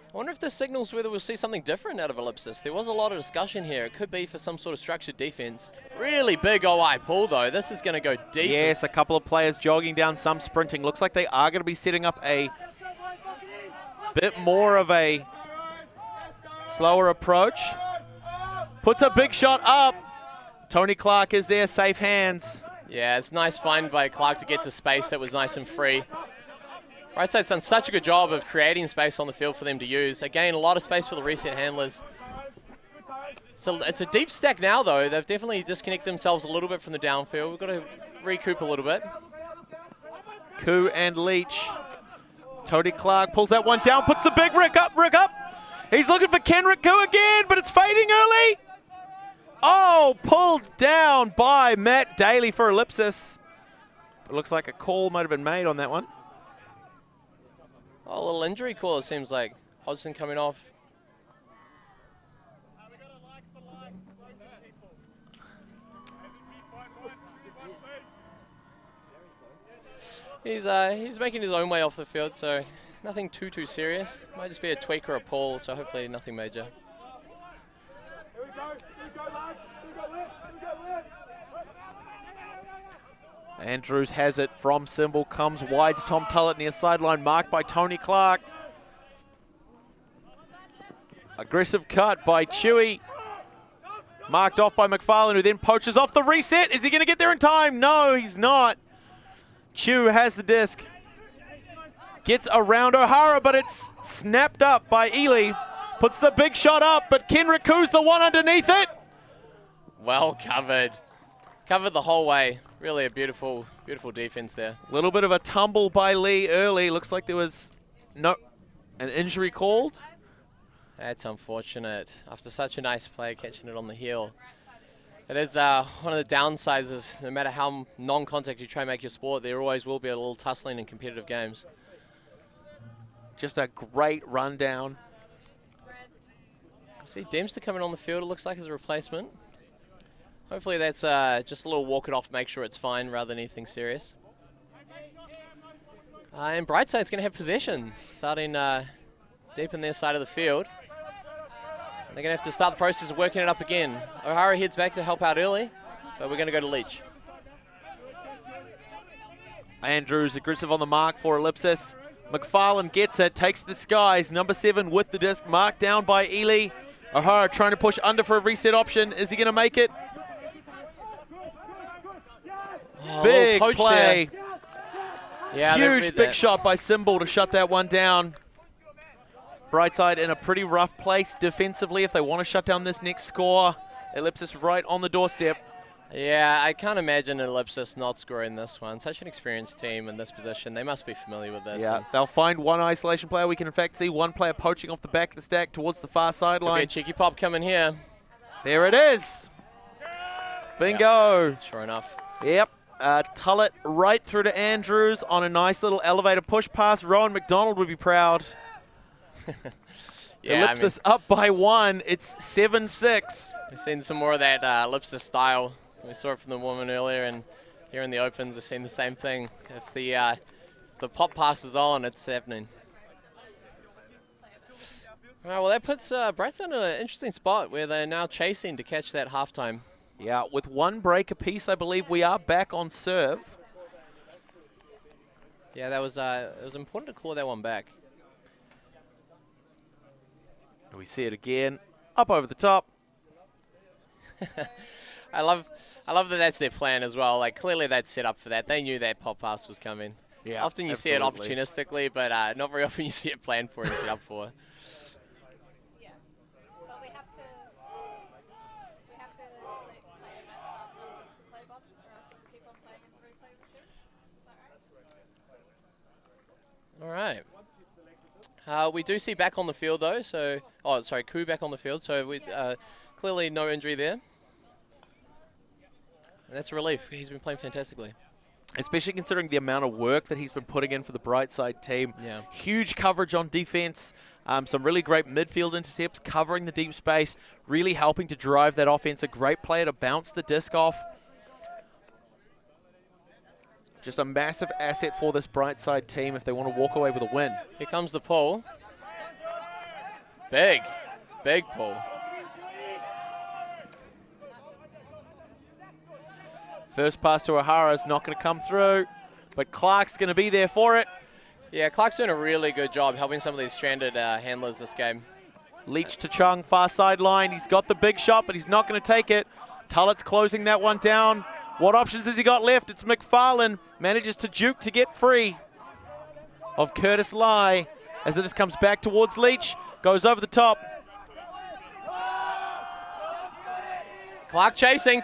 I wonder if this signals whether we'll see something different out of Ellipsis. There was a lot of discussion here. It could be for some sort of structured defense. Really big OI pull, though. This is going to go deep. Yes, a couple of players jogging down, some sprinting. Looks like they are going to be setting up a bit more of a slower approach. Puts a big shot up. Tony Clark is there, safe hands. Yeah, it's a nice find by Clark to get to space that was nice and free. Brightside's done such a good job of creating space on the field for them to use. Again, a lot of space for the reset handlers. So it's a deep stack now, though. They've definitely disconnected themselves a little bit from the downfield. We've got to recoup a little bit. Koo and Leach. Tony Clark pulls that one down, puts the big Rick up. He's looking for Kenrick Koo again, but it's fading early. Oh, pulled down by Matt Daly for Ellipsis. It looks like a call might have been made on that one. Oh, a little injury call, it seems like. Hodgson coming off. He's making his own way off the field, so nothing too serious. Might just be a tweak or a pull, so hopefully nothing major. Andrews has it from Symbol, comes wide to Tom Tullett near sideline, marked by Tony Clark. Aggressive cut by Chewy. Marked off by McFarlane, who then poaches off the reset. Is he going to get there in time? No, he's not. Chew has the disc. Gets around O'Hara, but it's snapped up by Ely. Puts the big shot up, but Kenrick Koo's the one underneath it. Well covered. Covered the whole way. Really a beautiful, beautiful defense there. A little bit of a tumble by Lee early. Looks like there was an injury called. That's unfortunate. After such a nice play, catching it on the heel. It is one of the downsides is no matter how non-contact you try and make your sport, there always will be a little tussling in competitive games. Just a great rundown. See Dempster coming on the field, it looks like, as a replacement. Hopefully that's just a little walk it off, make sure it's fine rather than anything serious. And Brightside's going to have possession, starting deep in their side of the field. They're going to have to start the process of working it up again. O'Hara heads back to help out early, but we're going to go to Leach. Andrews aggressive on the mark for Ellipsis. McFarlane gets it, takes the skies. Number 7 with the disc, marked down by Ely. O'Hara trying to push under for a reset option. Is he going to make it? Oh, big play. Yeah, huge big shot by Symbol to shut that one down. Brightside in a pretty rough place defensively if they want to shut down this next score. Ellipsis right on the doorstep. Yeah, I can't imagine Ellipsis not scoring this one. Such an experienced team in this position. They must be familiar with this. Yeah, they'll find one isolation player. We can in fact see one player poaching off the back of the stack towards the far sideline. Could be a cheeky pop coming here. There it is. Bingo. Yep. Sure enough. Yep. Tullett right through to Andrews on a nice little elevator push pass. Rowan McDonald would be proud. Yeah, Ellipsis up by 1. It's 7-6. We've seen some more of that Ellipsis style. We saw it from the woman earlier, and here in the Opens we've seen the same thing. If the pop pass is on, it's happening. All right, well that puts Brightside in an interesting spot where they're now chasing to catch that halftime. Yeah, with 1 break apiece, I believe we are back on serve. Yeah, that was it was important to claw that one back. We see it again, up over the top. I love that that's their plan as well. Like clearly they'd set up for that. They knew that pop pass was coming. Yeah, often you see it opportunistically, but not very often you see it planned for and set up for. Yeah, but we have to like, play events rather than just the play button, or else it'll keep on playing in the replay machine. Is that right? All right. We do see back on the field though, so Koo back on the field, so we clearly no injury there. And that's a relief. He's been playing fantastically. Especially considering the amount of work that he's been putting in for the Brightside team. Yeah. Huge coverage on defense, some really great midfield intercepts, covering the deep space, really helping to drive that offense. A great player to bounce the disc off. Just a massive asset for this Brightside team if they want to walk away with a win. Here comes the pull. Big pull. First pass to O'Hara is not going to come through, but Clark's going to be there for it. Yeah, Clark's doing a really good job helping some of these stranded handlers this game. Leach to Chung, far sideline. He's got the big shot, but he's not going to take it. Tullett's closing that one down. What options has he got left? It's McFarlane. Manages to juke to get free of Curtis Lai as it just comes back towards Leach. Goes over the top. Clark chasing,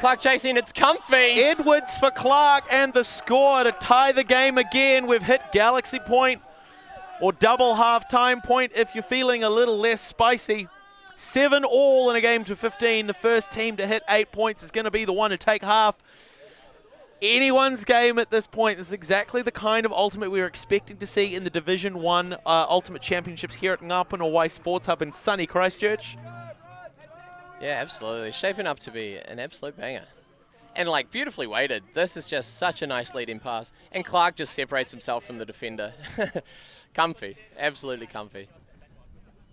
it's comfy. Edwards for Clark and the score to tie the game again. We've hit Galaxy point or double half-time point if you're feeling a little less spicy. 7-all in a game to 15. The first team to hit 8 points is going to be the one to take half. Anyone's game at this point. This is exactly the kind of ultimate we were expecting to see in the Division 1 Ultimate Championships here at Ngāpunawa Sports Hub in sunny Christchurch. Yeah, absolutely. Shaping up to be an absolute banger. And, like, beautifully weighted. This is just such a nice lead-in pass. And Clark just separates himself from the defender. Comfy. Absolutely comfy.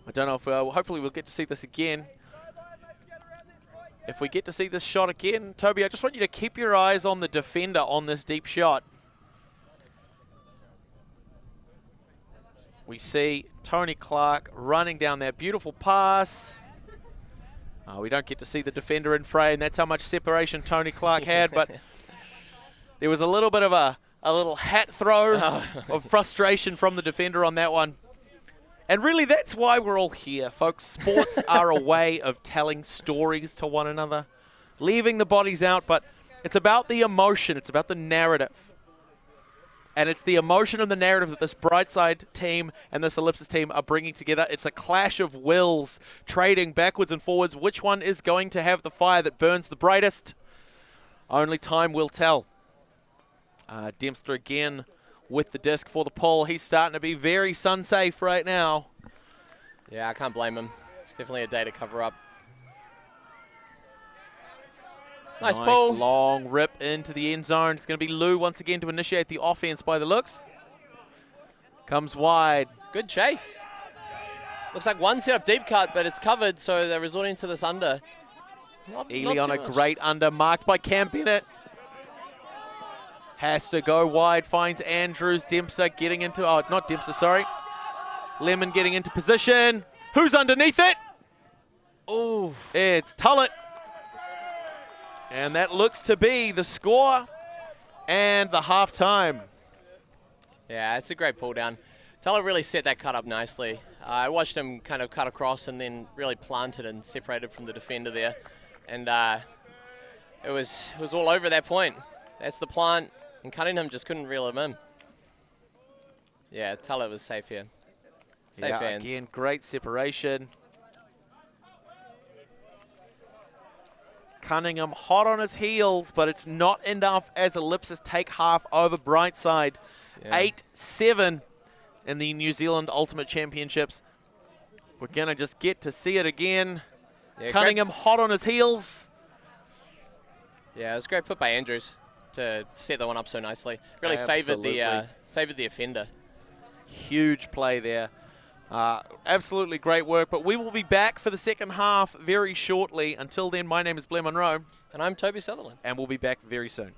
I don't know if hopefully we'll get to see this again. If we get to see this shot again, Toby, I just want you to keep your eyes on the defender on this deep shot. We see Tony Clark running down that beautiful pass. We don't get to see the defender in frame. That's how much separation Tony Clark had, but there was a little bit of a little hat throw of frustration from the defender on that one. And really, that's why we're all here, folks. Sports are a way of telling stories to one another, leaving the bodies out, but it's about the emotion. It's about the narrative. And it's the emotion and the narrative that this Brightside team and this Ellipsis team are bringing together. It's a clash of wills, trading backwards and forwards. Which one is going to have the fire that burns the brightest? Only time will tell. Dempster again with the disc for the pull. He's starting to be very sun-safe right now. Yeah, I can't blame him. It's definitely a day to cover up. Nice pull. Long rip into the end zone. It's going to be Lou once again to initiate the offense by the looks. Comes wide. Good chase. Looks like one set up deep cut, but it's covered, so they're resorting to this under. Ely on a great under, marked by Cam Bennett. Has to go wide, finds Andrews. Dempster getting into, oh, not Dempster, sorry. Lemon getting into position. Who's underneath it? Oh, It's Tullett. And that looks to be the score and the halftime. yeah, it's a great pull down. Tullett really set that cut up nicely. I watched him kind of cut across and then really planted and separated from the defender there. And it was all over that point. That's the plant, and Cunningham just couldn't reel him in. Yeah, Tullett was safe here. Safe hands. Again, great separation. Cunningham hot on his heels, but it's not enough as Ellipsis take half over Brightside. Yeah. 8-7 in the New Zealand Ultimate Championships. We're going to just get to see it again. Yeah, Cunningham hot on his heels. Yeah, it was a great put by Andrews to set that one up so nicely. Really favoured the offender. Huge play there. Absolutely great work, but we will be back for the second half very shortly. Until then, my name is Blair Monroe. And I'm Toby Sutherland. And we'll be back very soon.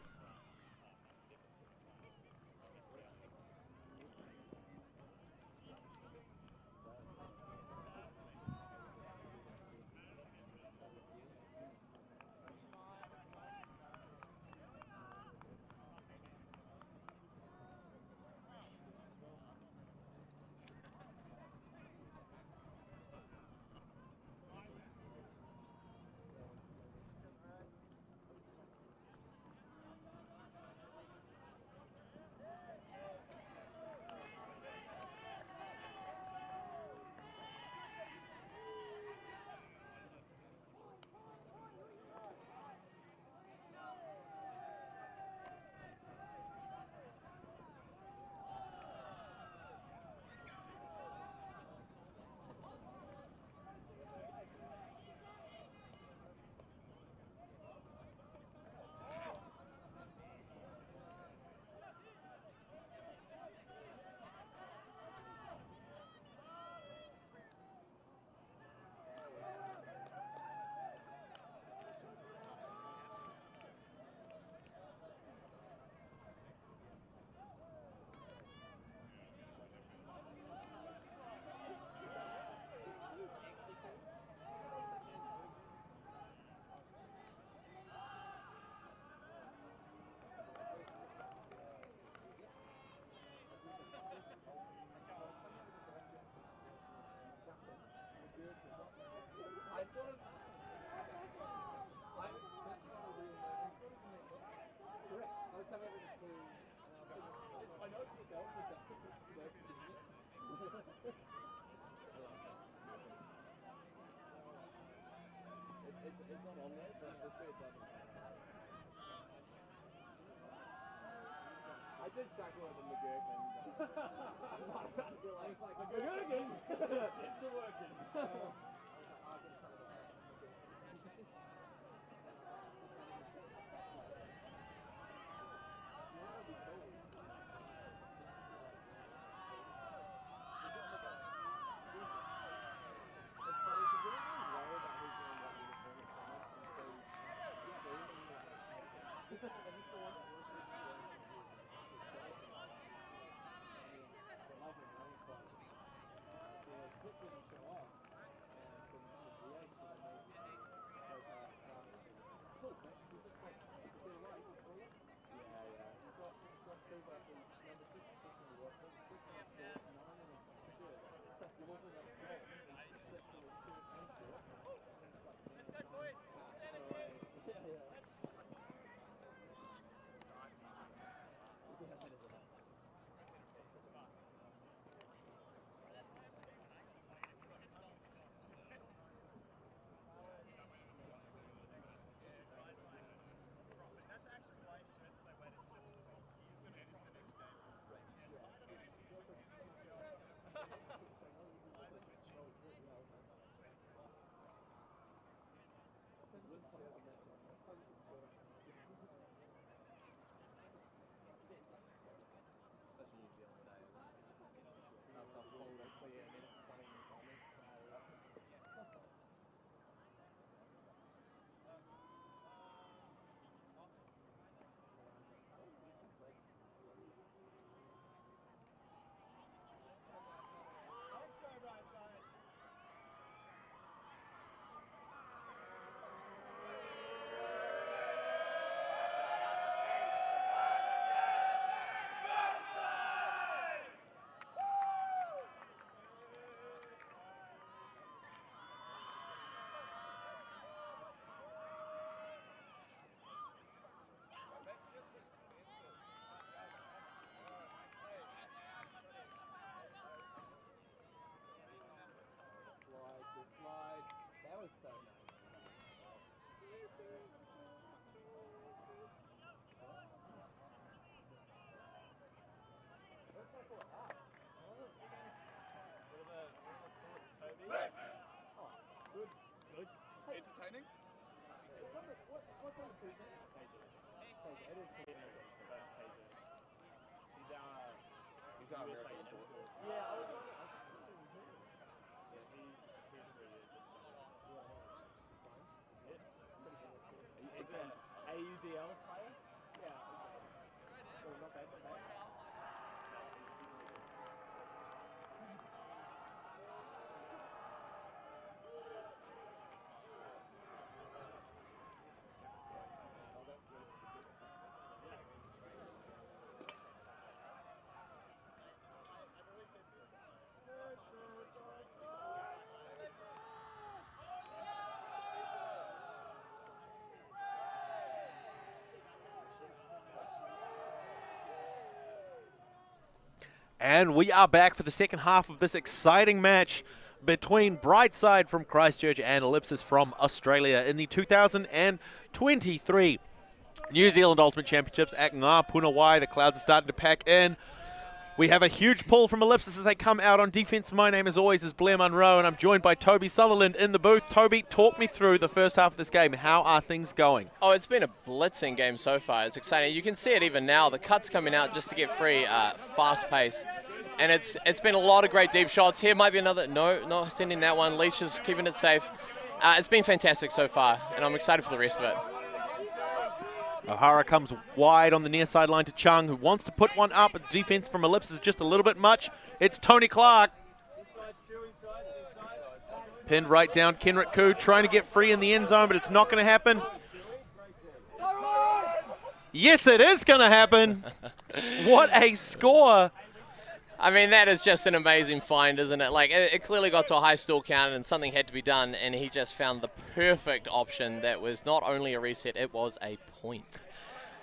I did shackle with the McGurk and it's still working. Entertaining? He's our American import. He's an AUDL player? Yeah. Well, not bad, not bad. And we are back for the second half of this exciting match between Brightside from Christchurch and Ellipsis from Australia in the 2023 New Zealand Ultimate Championships at Ngā Puna Wai. The clouds are starting to pack in. We have a huge pull from Ellipsis as they come out on defense. My name, as always, is Blair Munro, and I'm joined by Toby Sutherland in the booth. Toby, talk me through the first half of this game. How are things going? Oh, it's been a blitzing game so far. It's exciting. You can see it even now. The cuts coming out just to get free, fast pace. And it's been a lot of great deep shots. Here might be another. No, not sending that one. Leash is keeping it safe. It's been fantastic so far, and I'm excited for the rest of it. O'Hara comes wide on the near sideline to Chung, who wants to put one up, but the defense from Ellipsis is just a little bit much. It's Tony Clark. Pinned right down. Kenrick Koo trying to get free in the end zone, but it's not going to happen. Yes, it is going to happen. What a score. I mean, that is just an amazing find, isn't it? Like, it clearly got to a high stall count and something had to be done, and he just found the perfect option that was not only a reset, it was a point.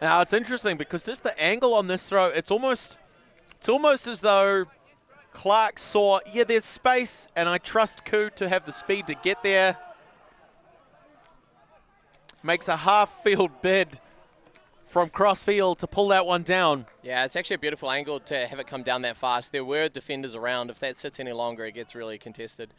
Now, it's interesting because just the angle on this throw, it's almost as though Clark saw, yeah, there's space, and I trust Koo to have the speed to get there. Makes a half-field bid from cross-field to pull that one down. Yeah, it's actually a beautiful angle to have it come down that fast. There were defenders around. If that sits any longer, it gets really contested.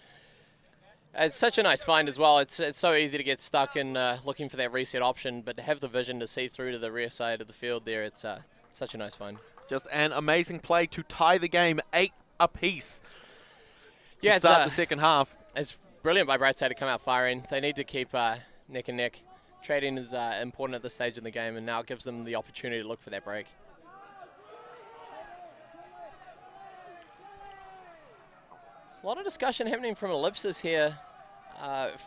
It's such a nice find as well. It's so easy to get stuck in looking for that reset option, but to have the vision to see through to the rear side of the field there, it's such a nice find. Just an amazing play to tie the game 8 apiece to start the second half. It's brilliant by Brightside to come out firing. They need to keep neck and neck. Trading is important at this stage in the game, and now it gives them the opportunity to look for that break. There's a lot of discussion happening from Ellipsis here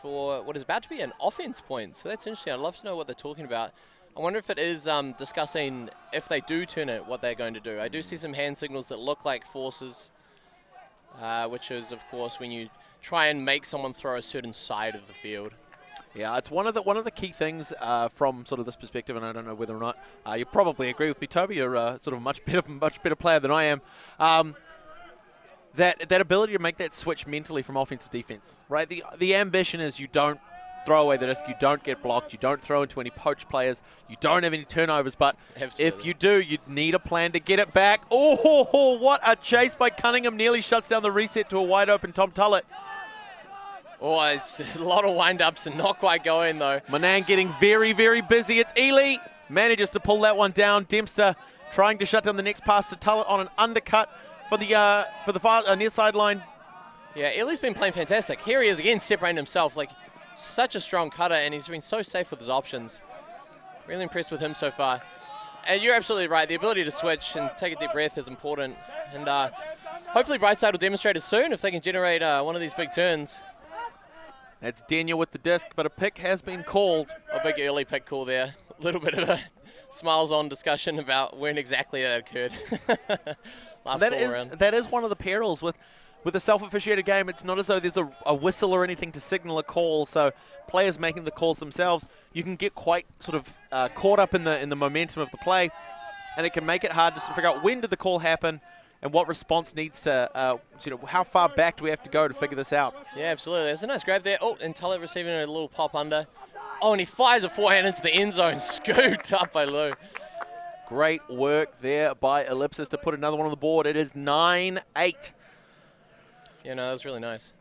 for what is about to be an offense point. So that's interesting. I'd love to know what they're talking about. I wonder if it is discussing if they do turn it, what they're going to do. I do see some hand signals that look like forces, which is, of course, when you try and make someone throw a certain side of the field. Yeah, it's one of the key things from sort of this perspective, and I don't know whether or not you probably agree with me, Toby. You're sort of a much better player than I am. That ability to make that switch mentally from offense to defense, right? The ambition is you don't throw away the disc, you don't get blocked, you don't throw into any poached players, you don't have any turnovers, but Absolutely. if you do, you need a plan to get it back. Oh, what a chase by Cunningham, nearly shuts down the reset to a wide open Tom Tullett. Oh, it's a lot of wind-ups and not quite going, though. Manang getting very, very busy. It's Ely. Manages to pull that one down. Dempster trying to shut down the next pass to Tullett on an undercut for the far near sideline. Yeah, Ely's been playing fantastic. Here he is again, separating himself. Like, such a strong cutter, and he's been so safe with his options. Really impressed with him so far. And you're absolutely right. The ability to switch and take a deep breath is important. And hopefully Brightside will demonstrate it soon if they can generate one of these big turns. That's Daniel with the disc, but a pick has been called. A big early pick call there. A little bit of a smiles on discussion about when exactly that occurred. That is one of the perils with a self-officiated game. It's not as though there's a whistle or anything to signal a call, so players making the calls themselves, you can get quite sort of caught up in the momentum of the play, and it can make it hard to sort of figure out when did the call happen and what response needs to, how far back do we have to go to figure this out. Yeah, absolutely. There's a nice grab there. Oh, and Tullett receiving a little pop under. Oh, and he fires a forehand into the end zone, scooped up by Lou. Great work there by Ellipsis to put another one on the board. It is 9-8. Yeah, no, that was really nice.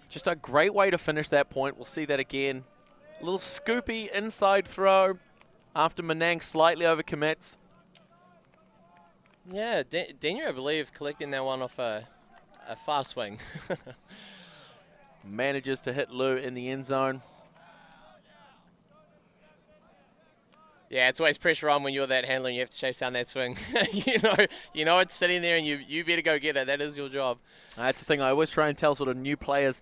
Just a great way to finish that point. We'll see that again. A little scoopy inside throw after Manang slightly overcommits. Yeah, Daniel, I believe, collecting that one off a fast swing. Manages to hit Lou in the end zone. Yeah, it's always pressure on when you're that handler and you have to chase down that swing. you know it's sitting there and you better go get it. That is your job. That's the thing I always try and tell sort of new players.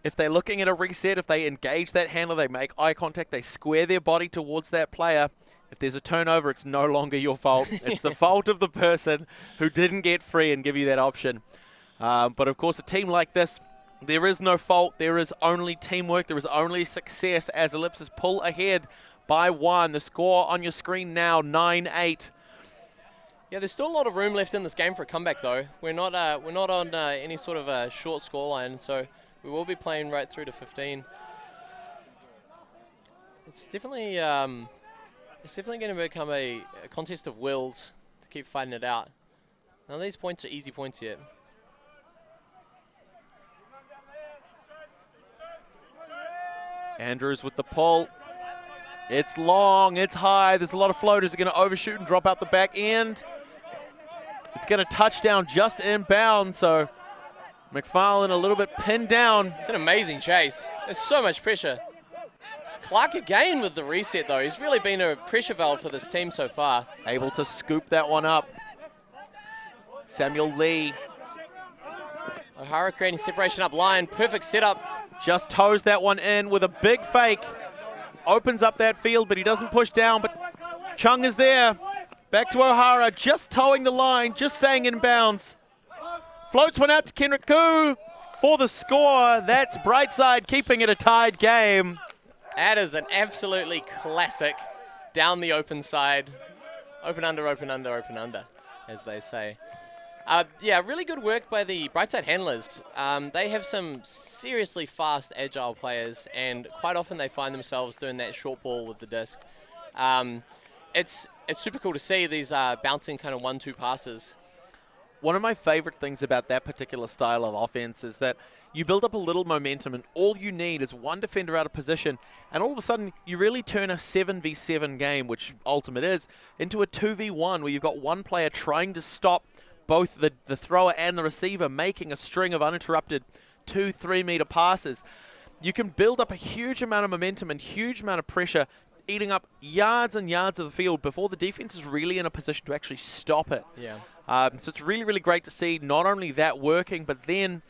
If they're looking at a reset, if they engage that handler, they make eye contact, they square their body towards that player. If there's a turnover, it's no longer your fault. It's the fault of the person who didn't get free and give you that option. But of course, a team like this, there is no fault. There is only teamwork. There is only success as Ellipsis pull ahead by 1. The score on your screen now, 9-8. Yeah, there's still a lot of room left in this game for a comeback, though. We're not on any sort of a short scoreline, so we will be playing right through to 15. It's definitely going to become a contest of wills to keep fighting it out. None of these points are easy points yet. Andrews with the pull. It's long, it's high. There's a lot of floaters. They're going to overshoot and drop out the back end. It's going to touch down just inbound, so McFarlane a little bit pinned down. It's an amazing chase. There's so much pressure. Clark again with the reset, though. He's really been a pressure valve for this team so far. Able to scoop that one up. Samuel Lee. O'Hara creating separation up line. Perfect setup. Just toes that one in with a big fake. Opens up that field, but he doesn't push down. But Chung is there. Back to O'Hara, just towing the line, just staying in bounds. Floats one out to Kenrick Koo for the score. That's Brightside keeping it a tied game. That is an absolutely classic down the open side. Open under, open under, open under, as they say. Yeah, really good work by the Brightside handlers. They have some seriously fast, agile players, and quite often they find themselves doing that short ball with the disc. It's super cool to see these bouncing kind of 1-2 passes. One of my favorite things about that particular style of offense is that you build up a little momentum, and all you need is one defender out of position, and all of a sudden you really turn a 7v7 game, which Ultimate is, into a 2v1 where you've got one player trying to stop both the thrower and the receiver, making a string of uninterrupted 2-3 meter passes. you can build up a huge amount of momentum and huge amount of pressure, eating up yards and yards of the field before the defense is really in a position to actually stop it. Yeah. So it's really, really great to see not only that working, but then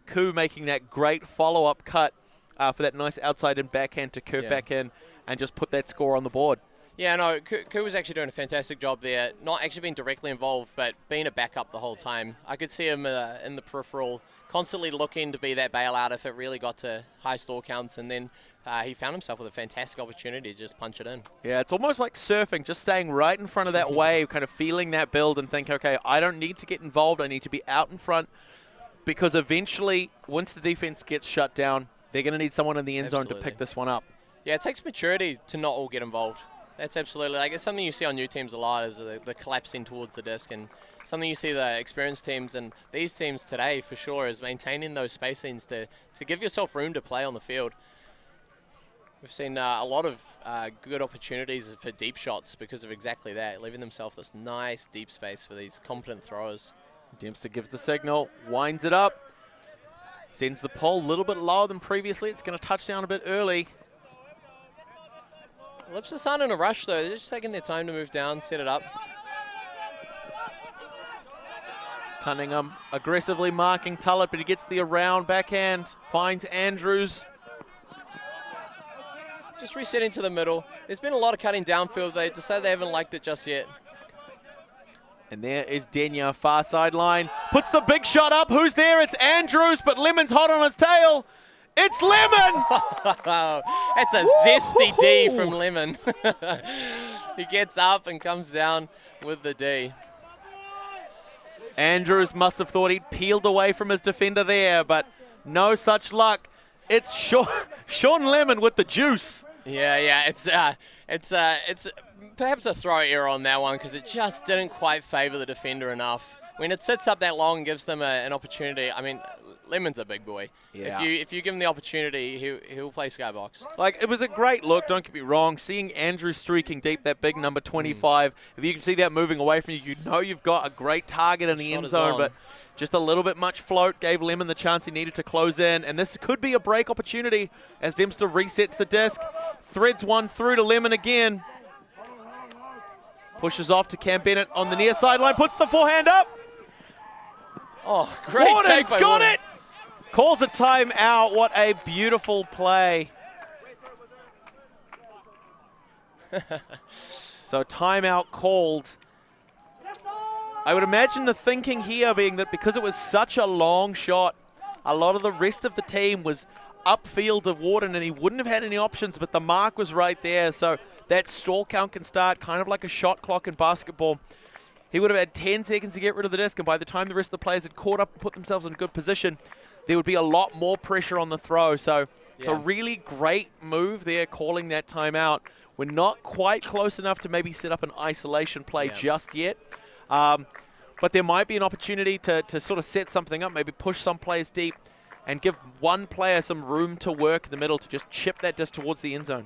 Ku making that great follow-up cut for that nice outside-in backhand to curve back in and just put that score on the board. Yeah, no, Ku was actually doing a fantastic job there. Not actually being directly involved, but being a backup the whole time. I could see him in the peripheral, constantly looking to be that bailout if it really got to high stall counts, and then he found himself with a fantastic opportunity to just punch it in. Yeah, it's almost like surfing, just staying right in front of that wave, kind of feeling that build and think, okay, I don't need to get involved, I need to be out in front, because eventually, once the defense gets shut down, they're going to need someone in the end zone to pick this one up. Yeah, it takes maturity to not all get involved. That's absolutely, like, it's something you see on new teams a lot, is the collapsing towards the disc, and something you see the experienced teams and these teams today for sure is maintaining those spacings to give yourself room to play on the field. We've seen a lot of good opportunities for deep shots because of exactly that, leaving themselves this nice deep space for these competent throwers. Dempster gives the signal, winds it up, sends the pole a little bit lower than previously. It's going to touch down a bit early. Ellipsis aren't in a rush though, they're just taking their time to move down, set it up. Cunningham aggressively marking Tullett, but he gets the around backhand, finds Andrews. Just resetting to the middle. There's been a lot of cutting downfield. They decided they haven't liked it just yet. And there is Denya, far sideline. Puts the big shot up. Who's there? It's Andrews, but Lemon's hot on his tail. It's Lemon! That's a zesty D from Lemon. He gets up and comes down with the D. Andrews must have thought he'd peeled away from his defender there, but no such luck. It's Sean Lemon with the juice. Yeah, it's perhaps a throw error on that one because it just didn't quite favour the defender enough. When it sits up that long and gives them an opportunity, I mean, Lemon's a big boy. Yeah. If you give him the opportunity, he'll play skybox. Like, it was a great look, don't get me wrong. Seeing Andrews streaking deep, that big number 25, if you can see that moving away from you, you know you've got a great target in the end zone, but just a little bit much float gave Lemon the chance he needed to close in, and this could be a break opportunity as Dempster resets the disc, threads one through to Lemon again. Pushes off to Cam Bennett on the near sideline, puts the forehand up. Oh, great Warden's take by got Warden. it! Calls a timeout. What a beautiful play. So timeout called. I would imagine the thinking here being that because it was such a long shot, a lot of the rest of the team was upfield of Warden and he wouldn't have had any options, but the mark was right there. So that stall count can start kind of like a shot clock in basketball. He would have had 10 seconds to get rid of the disc, and by the time the rest of the players had caught up and put themselves in a good position, there would be a lot more pressure on the throw. So it's a really great move there, calling that timeout. We're not quite close enough to maybe set up an isolation play just yet. But there might be an opportunity to sort of set something up, maybe push some players deep and give one player some room to work in the middle to just chip that disc towards the end zone.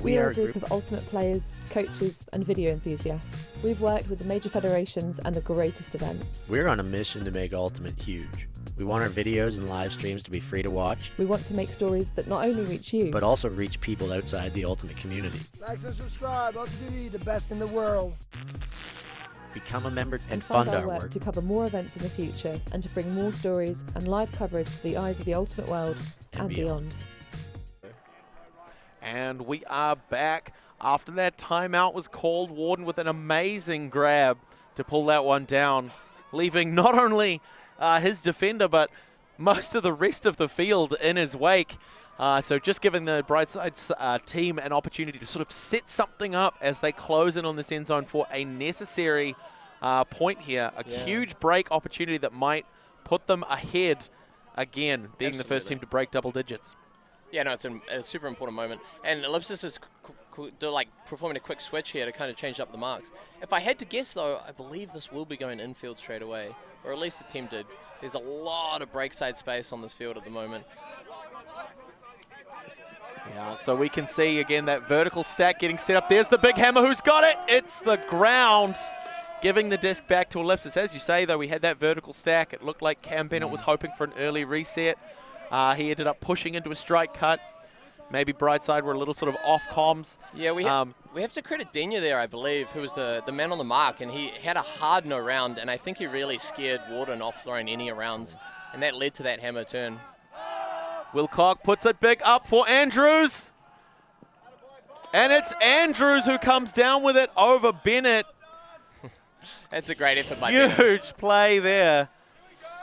We are a group of ultimate players, coaches and video enthusiasts. We've worked with the major federations and the greatest events. We're on a mission to make Ultimate huge. We want our videos and live streams to be free to watch. We want to make stories that not only reach you, but also reach people outside the Ultimate community. Like and subscribe, ULTI.TV, the best in the world. Become a member and fund fund our work to cover more events in the future and to bring more stories and live coverage to the eyes of the Ultimate world and beyond. And we are back. After that timeout was called, Warden with an amazing grab to pull that one down, leaving not only his defender, but most of the rest of the field in his wake. So just giving the Brightside team an opportunity to sort of set something up as they close in on this end zone for a necessary point here. A huge break opportunity that might put them ahead again, being the first team to break double digits. Yeah, no, it's a super important moment. And Ellipsis is like performing a quick switch here to kind of change up the marks. If I had to guess, though, I believe this will be going infield straight away, or at least the team did. There's a lot of break side space on this field at the moment. Yeah, so we can see, again, that vertical stack getting set up. There's the big hammer. Who's got it? It's the ground. giving the disc back to Ellipsis. As you say, though, we had that vertical stack. It looked like Cam Bennett was hoping for an early reset. He ended up pushing into a strike cut. Maybe Brightside were a little sort of off comms. Yeah, we have to credit Denia there, I believe, who was the man on the mark, and he had a hard no round, and I think he really scared Warden off throwing any rounds, and that led to that hammer turn. Wilcock puts it big up for Andrews. And it's Andrews who comes down with it over Bennett. That's a great effort by Bennett. Huge play there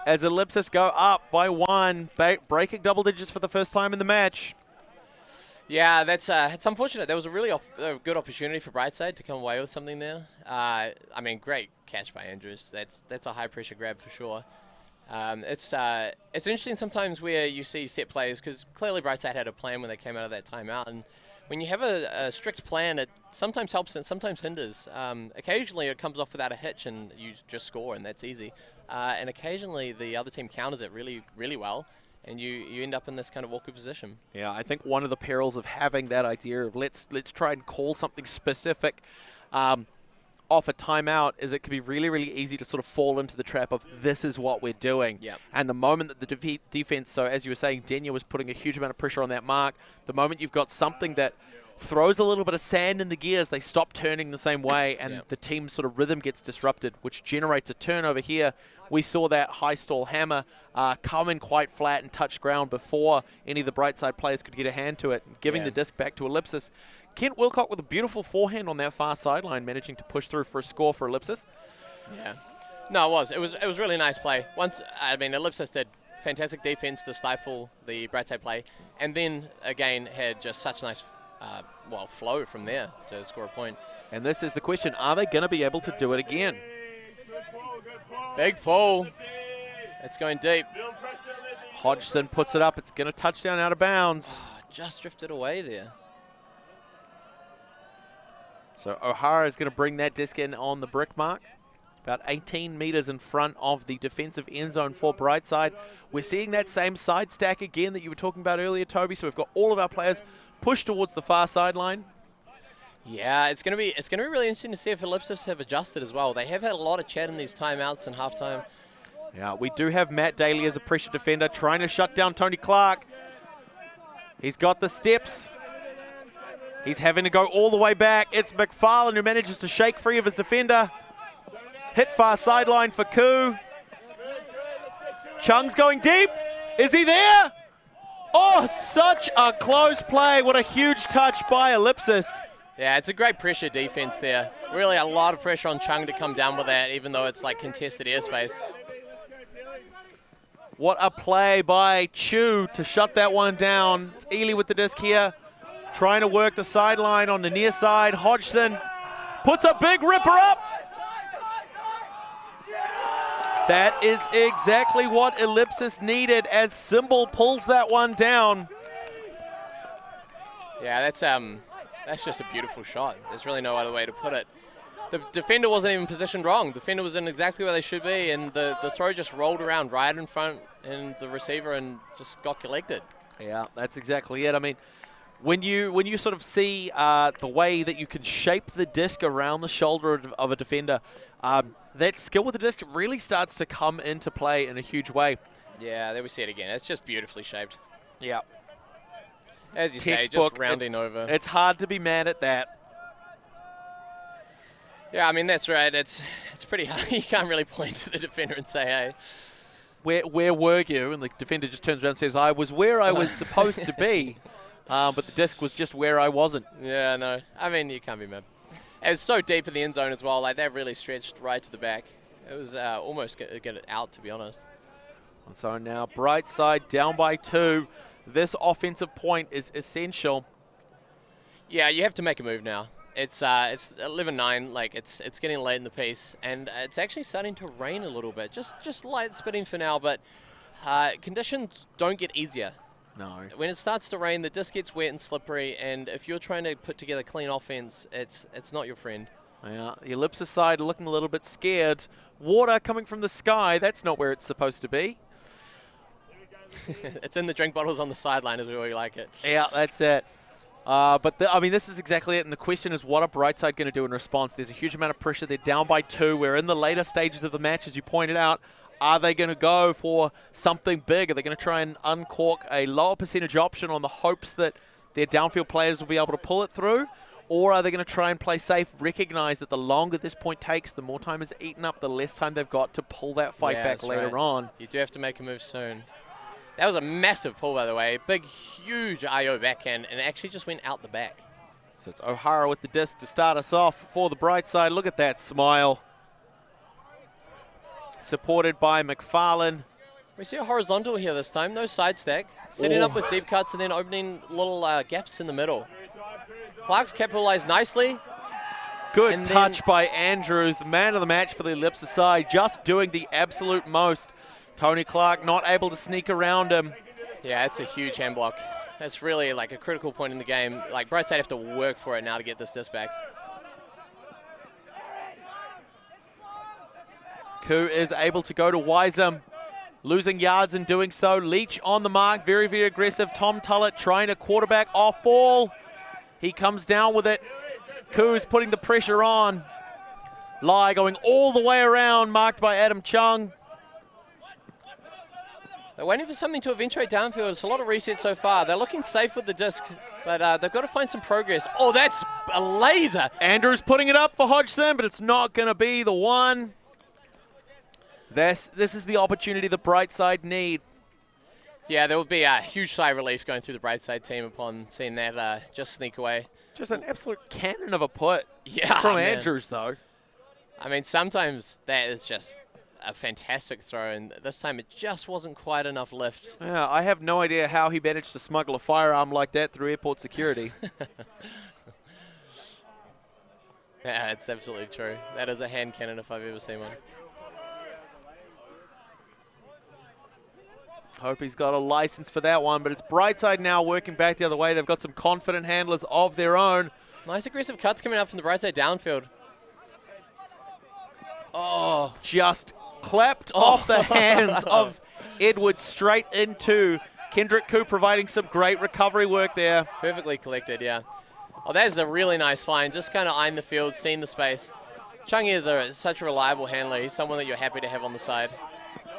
as Ellipsis go up by 1, breaking double digits for the first time in the match. Yeah, it's unfortunate. There was a really a good opportunity for Brightside to come away with something there. I mean, great catch by Andrews. That's a high pressure grab for sure. It's interesting sometimes where you see set plays, because clearly Brightside had a plan when they came out of that timeout, and when you have a strict plan, it sometimes helps and sometimes hinders. Occasionally it comes off without a hitch and you just score, and that's easy. And occasionally the other team counters it really, really well, and you end up in this kind of awkward position. Yeah, I think one of the perils of having that idea of let's try and call something specific off a timeout is it can be really, really easy to sort of fall into the trap of this is what we're doing. Yep. And the moment that the defense, so as you were saying, Denia was putting a huge amount of pressure on that mark, the moment you've got something that throws a little bit of sand in the gears, they stop turning the same way, and the team's sort of rhythm gets disrupted, which generates a turnover here. We saw that high stall hammer come in quite flat and touch ground before any of the Brightside players could get a hand to it, giving the disc back to Ellipsis. Kent Wilcock with a beautiful forehand on that far sideline, managing to push through for a score for Ellipsis. Yeah. No, it was really nice play. Ellipsis did fantastic defense to stifle the Brightside play, and then again had just such nice flow from there to score a point. And this is the question, are they going to be able to do it again? Big pull. It's going deep. Hodgson puts it up. It's going to touchdown out of bounds. Just drifted away there. So O'Hara is going to bring that disc in on the brick mark. About 18 metres in front of the defensive end zone for Brightside. We're seeing that same side stack again that you were talking about earlier, Toby. So we've got all of our players pushed towards the far sideline. Yeah, it's gonna be really interesting to see if Ellipsis have adjusted as well. They have had a lot of chat in these timeouts and halftime. Yeah, we do have Matt Daly as a pressure defender trying to shut down Tony Clark. He's got the steps. He's having to go all the way back. It's McFarlane who manages to shake free of his defender. Hit far sideline for Koo. Chung's going deep. Is he there? Oh, such a close play. What a huge touch by Ellipsis. Yeah, it's a great pressure defense there. Really a lot of pressure on Chung to come down with that, even though it's like contested airspace. What a play by Chu to shut that one down. It's Ely with the disc here, trying to work the sideline on the near side. Hodgson puts a big ripper up. That is exactly what Ellipsis needed as Symbol pulls that one down. Yeah, that's just a beautiful shot. There's really no other way to put it. The defender wasn't even positioned wrong. The defender was in exactly where they should be, and the throw just rolled around right in front and the receiver and just got collected. Yeah, that's exactly it. I mean, when you sort of see the way that you can shape the disc around the shoulder of a defender, that skill with the disc really starts to come into play in a huge way. Yeah, there we see it again. It's just beautifully shaped. Yeah. As you say, just rounding over. It's hard to be mad at that. Yeah, I mean, that's right. It's pretty hard. You can't really point to the defender and say, hey. Where were you? And the defender just turns around and says, I was where I was supposed to be, but the disc was just where I wasn't. Yeah, no. I mean, you can't be mad. It was so deep in the end zone as well. Like, that really stretched right to the back. It was almost get it out, to be honest. And so now Brightside down by 2. This offensive point is essential. Yeah, you have to make a move now. It's 11-9, like it's getting late in the piece, and it's actually starting to rain a little bit. Just light spitting for now, but conditions don't get easier. No. When it starts to rain, the disc gets wet and slippery, and if you're trying to put together clean offense, it's not your friend. Yeah, the Ellipsis side looking a little bit scared. Water coming from the sky, that's not where it's supposed to be. It's in the drink bottles on the sideline is where we like it. Yeah, that's it. I mean, this is exactly it, and the question is, what are Brightside going to do in response? There's a huge amount of pressure. They're down by 2. We're in the later stages of the match, as you pointed out. Are they going to go for something big? Are they going to try and uncork a lower percentage option on the hopes that their downfield players will be able to pull it through? Or are they going to try and play safe, recognize that the longer this point takes, the more time is eaten up, the less time they've got to pull that fight back later on? You do have to make a move soon. That was a massive pull, by the way. Big, huge IO backhand, and it actually just went out the back. So it's O'Hara with the disc to start us off for the Brightside. Look at that smile. Supported by McFarlane. We see a horizontal here this time, no side stack. Setting up with deep cuts and then opening little gaps in the middle. Clark's capitalized nicely. Good touch by Andrews, the man of the match for the Ellipsis side, just doing the absolute most. Tony Clark not able to sneak around him. Yeah, it's a huge hand block. That's really like a critical point in the game. Like, Brightside have to work for it now to get this disc back. Koo is able to go to Wiseham, losing yards in doing so. Leach on the mark, very, very aggressive. Tom Tullett trying to quarterback off ball. He comes down with it. Koo's putting the pressure on. Lai going all the way around, marked by Adam Chung. They're waiting for something to eventuate downfield. It's a lot of resets so far. They're looking safe with the disc, but they've got to find some progress. Oh, that's a laser. Andrews putting it up for Hodgson, but it's not going to be the one. This is the opportunity the Brightside need. Yeah, there will be a huge sigh of relief going through the Brightside team upon seeing that just sneak away. Just an absolute cannon of a put Man. from Andrews, though. I mean, sometimes that is just a fantastic throw, and this time it just wasn't quite enough lift. Yeah, I have no idea how he managed to smuggle a firearm like that through airport security. Yeah, it's absolutely true. That is a hand cannon if I've ever seen one. Hope he's got a license for that one, but it's Brightside now working back the other way. They've got some confident handlers of their own. Nice aggressive cuts coming up from the Brightside downfield. Oh. Just clapped off the hands of Edwards straight into Kendrick Koo, providing some great recovery work there. Perfectly collected, yeah. Oh, that is a really nice find. Just kind of eyeing the field, seeing the space. Chung is such a reliable handler. He's someone that you're happy to have on the side.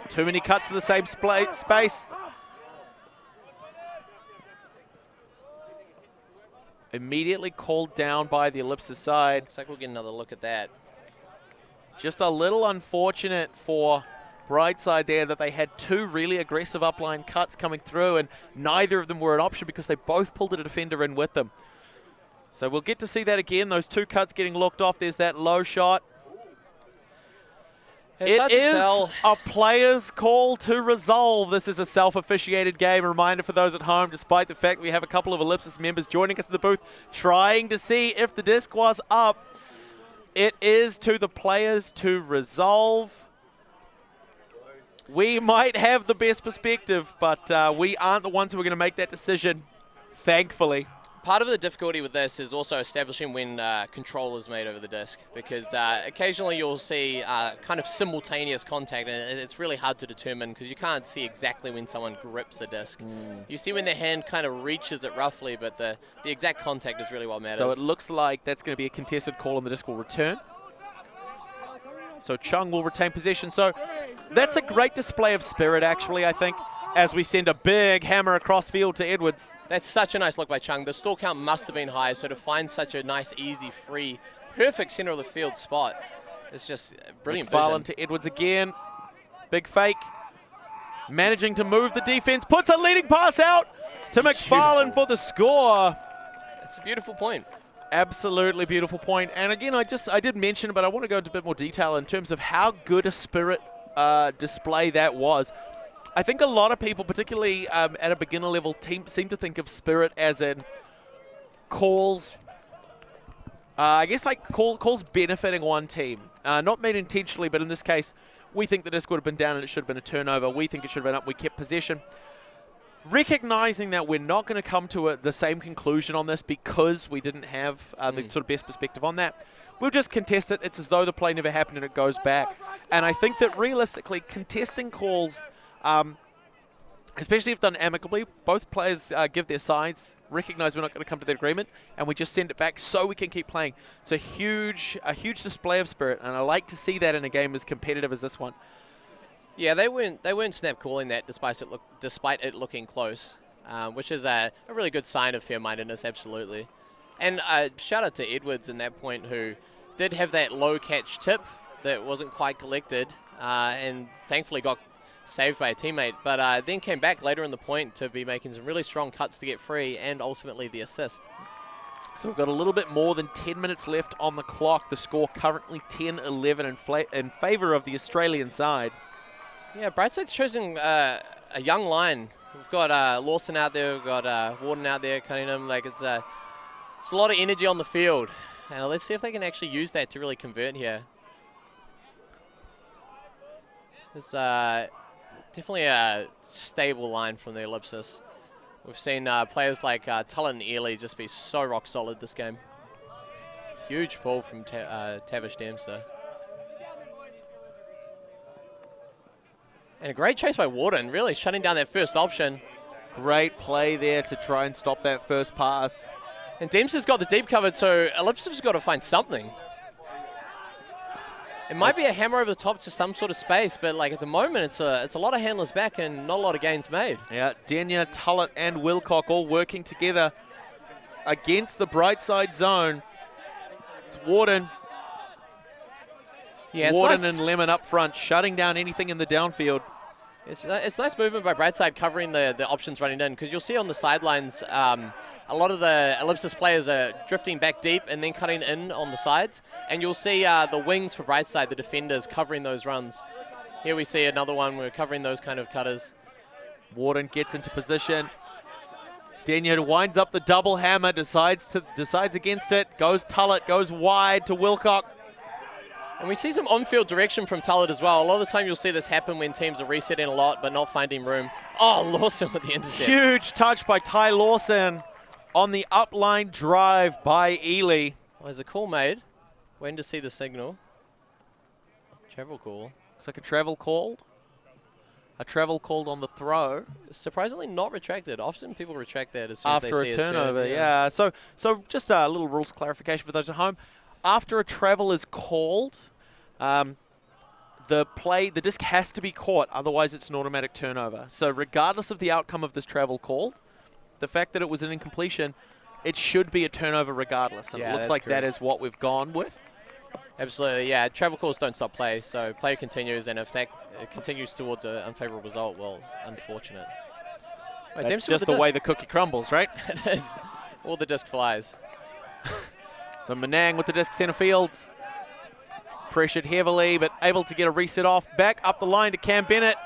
Too many cuts in the same space. Immediately called down by the Ellipsis side. Looks like we'll get another look at that. Just a little unfortunate for Brightside there that they had 2 really aggressive upline cuts coming through, and neither of them were an option because they both pulled a defender in with them. So we'll get to see that again, those 2 cuts getting looked off. There's that low shot. It is a player's call to resolve. This is a self-officiated game. A reminder for those at home, despite the fact we have a couple of Ellipsis members joining us in the booth, trying to see if the disc was up. It is to the players to resolve. We might have the best perspective, but we aren't the ones who are going to make that decision, thankfully. Part of the difficulty with this is also establishing when control is made over the disc, because occasionally you'll see kind of simultaneous contact, and it's really hard to determine because you can't see exactly when someone grips the disc. You see when their hand kind of reaches it roughly, but the exact contact is really what matters. So it looks like that's going to be a contested call and the disc will return. So Chung will retain possession. So that's a great display of spirit, actually, I think, as we send a big hammer across field to Edwards. That's such a nice look by Chung. The stall count must have been high, so to find such a nice, easy, free, perfect center of the field spot, it's just brilliant vision. McFarlane to Edwards again. Big fake. Managing to move the defense. Puts a leading pass out to McFarlane for the score. It's a beautiful point. Absolutely beautiful point. And again, I did mention, but I want to go into a bit more detail in terms of how good a spirit display that was. I think a lot of people, particularly at a beginner level, seem to think of spirit as in calls, I guess like calls benefiting one team. Not made intentionally, but in this case, we think the disc would have been down and it should have been a turnover. We think it should have been up. We kept possession. Recognizing that we're not going to come to the same conclusion on this because we didn't have the sort of best perspective on that. We'll just contest it. It's as though the play never happened and it goes back. And I think that realistically, contesting calls especially if done amicably, both players give their sides, recognize we're not going to come to that agreement, and we just send it back so we can keep playing. It's a huge display of spirit, and I like to see that in a game as competitive as this one. Yeah, they weren't snap calling that despite it looking close, which is a really good sign of fair-mindedness, absolutely. And shout out to Edwards in that point, who did have that low catch tip that wasn't quite collected, and thankfully got saved by a teammate, but then came back later in the point to be making some really strong cuts to get free and ultimately the assist. So we've got a little bit more than 10 minutes left on the clock. The score currently 10-11 in favour of the Australian side. Yeah, Brightside's chosen a young line. We've got Lawson out there, we've got Warden out there, Cunningham. Like it's a lot of energy on the field. Now let's see if they can actually use that to really convert here. It's definitely a stable line from the Ellipsis. We've seen players like Tullett and Ely just be so rock solid this game. Huge pull from Tavish Dempster. And a great chase by Warden, really shutting down that first option. Great play there to try and stop that first pass. And Dempster's got the deep covered, so Ellipsis has got to find something. It might be a hammer over the top to some sort of space, but like at the moment, it's a lot of handlers back and not a lot of gains made. Yeah, Denya, Tullett, and Wilcock all working together against the Brightside zone. It's Warden. Yeah, Warden nice. and Lemon up front, shutting down anything in the downfield. It's nice movement by Brightside covering the options running in, because you'll see on the sidelines a lot of the Ellipsis players are drifting back deep and then cutting in on the sides, and you'll see the wings for Brightside, the defenders, covering those runs. Here we see another one, we're covering those kind of cutters. Warden gets into position. Denya winds up the double hammer, decides against it, goes Tullett, goes wide to Wilcock. And we see some on-field direction from Tullett as well. A lot of the time you'll see this happen when teams are resetting a lot but not finding room. Oh, Lawson with the intercept. Huge touch by Ty Lawson on the upline drive by Ely. Well, there's a call made. Waiting to see the signal. Travel call. Looks like a travel called. A travel called on the throw. Surprisingly not retracted. Often people retract that as soon as After they a see turnover, a turn. yeah. So just a little rules clarification for those at home. After a travel is called, the disc has to be caught, otherwise it's an automatic turnover. So regardless of the outcome of this travel call, the fact that it was an incompletion, it should be a turnover regardless. And Yeah, it looks that's like that correct. is what we've gone with. Absolutely, yeah. Travel calls don't stop play, so play continues, and if that continues towards an unfavorable result, well, unfortunate. Wait, That's Dempsey with just the way the cookie crumbles, right? It is. All the disc flies. So Manang with the disc center field. Pressured heavily, but able to get a reset off. Back up the line to Cam Bennett.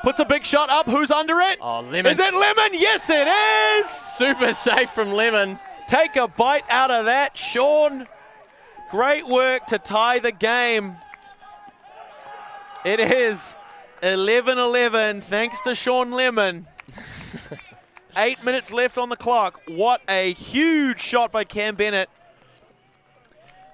Puts a big shot up. Who's under it? Oh, Lemon. Is it Lemon? Yes, it is! Super safe from Lemon. Take a bite out of that, Sean. Great work to tie the game. It is 11-11 thanks to Sean Lemon. 8 minutes left on the clock. What a huge shot by Cam Bennett.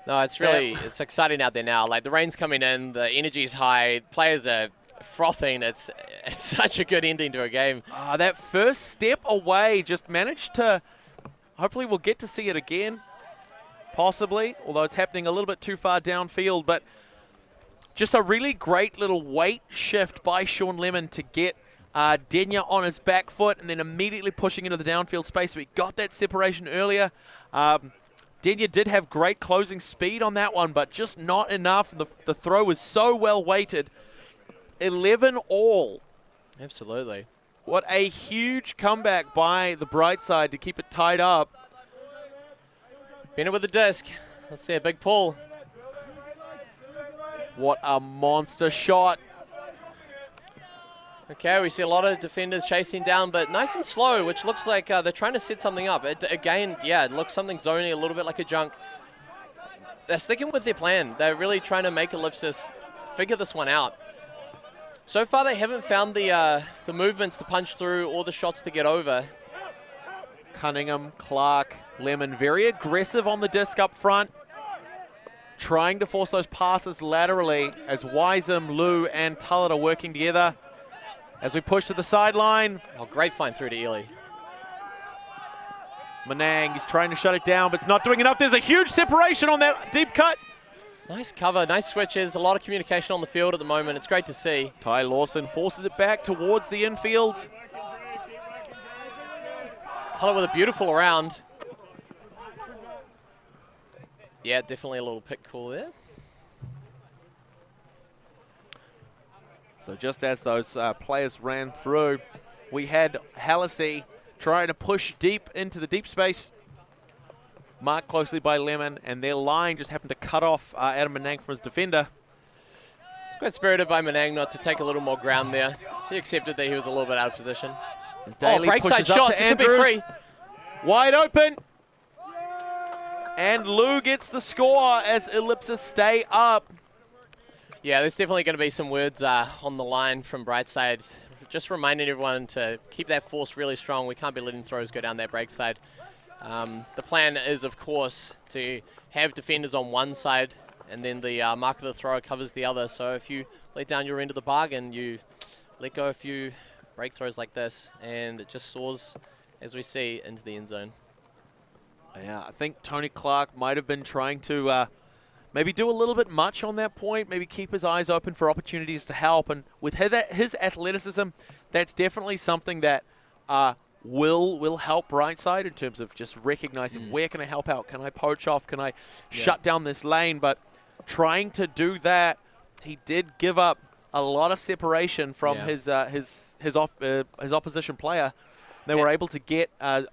No, it's really it's exciting out there now. Like the rain's coming in, the energy's high, players are frothing. It's such a good ending to a game. That first step away just managed to. Hopefully, we'll get to see it again. Possibly, although it's happening a little bit too far downfield. But just a really great little weight shift by Sean Lemon to get Denya on his back foot and then immediately pushing into the downfield space. We got that separation earlier. Denya did have great closing speed on that one, but just not enough. The throw was so well weighted. 11 all. Absolutely. What a huge comeback by the Brightside to keep it tied up. Bennett with the disc. Let's see a big pull. What a monster shot. Okay, we see a lot of defenders chasing down, but nice and slow, which looks like they're trying to set something up. Again, yeah, it looks something zoning, a little bit like a junk. They're sticking with their plan. They're really trying to make Ellipsis figure this one out. So far, they haven't found the movements to punch through or the shots to get over. Cunningham, Clark, Lemon, very aggressive on the disc up front. Trying to force those passes laterally as Wiseman, Lou, and Tullett are working together. As we push to the sideline. Oh, great find through to Ely. Manang, he's trying to shut it down, but it's not doing enough. There's a huge separation on that deep cut. Nice cover, nice switches, a lot of communication on the field at the moment. It's great to see. Ty Lawson forces it back towards the infield. Tyler with a beautiful around. Yeah, definitely a little pick call there. So just as those players ran through, we had Hallisey trying to push deep into the deep space. Marked closely by Lemon, and their line just happened to cut off Adam Manang from his defender. It's quite spirited by Manang not to take a little more ground there. He accepted that he was a little bit out of position. Daly Brightside pushes up shots, to it could be Andrews. free. Wide open. And Lou gets the score as Ellipsis stay up. Yeah, there's definitely going to be some words on the line from Brightside. Just reminding everyone to keep that force really strong. We can't be letting throws go down that break side. The plan is, of course, to have defenders on one side and then the mark of the thrower covers the other. So if you let down your end of the bargain, you let go a few break throws like this, and it just soars, as we see, into the end zone. Yeah, I think Tony Clark might have been trying to maybe do a little bit much on that point, maybe keep his eyes open for opportunities to help. And with his athleticism, that's definitely something that will help Brightside in terms of just recognizing where can I help out? Can I poach off? Can I shut down this lane? But trying to do that, he did give up a lot of separation from his opposition player. They were able to get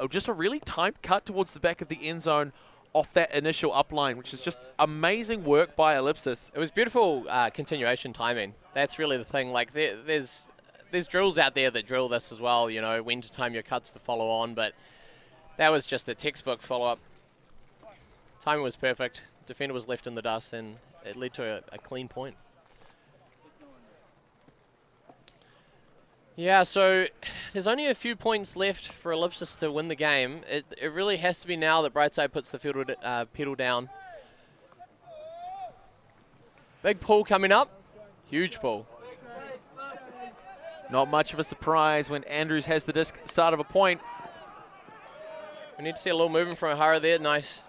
just a really tight cut towards the back of the end zone off that initial upline, which is just amazing work by Ellipsis. It was beautiful continuation timing. That's really the thing. Like there's drills out there that drill this as well, you know, when to time your cuts to follow on, but that was just a textbook follow-up. Timing was perfect. Defender was left in the dust, and it led to a clean point. Yeah, so there's only a few points left for Ellipsis to win the game. It really has to be now that Brightside puts the pedal down. Big pull coming up. Huge pull. Not much of a surprise when Andrews has the disc at the start of a point. We need to see a little movement from O'Hara there. Nice.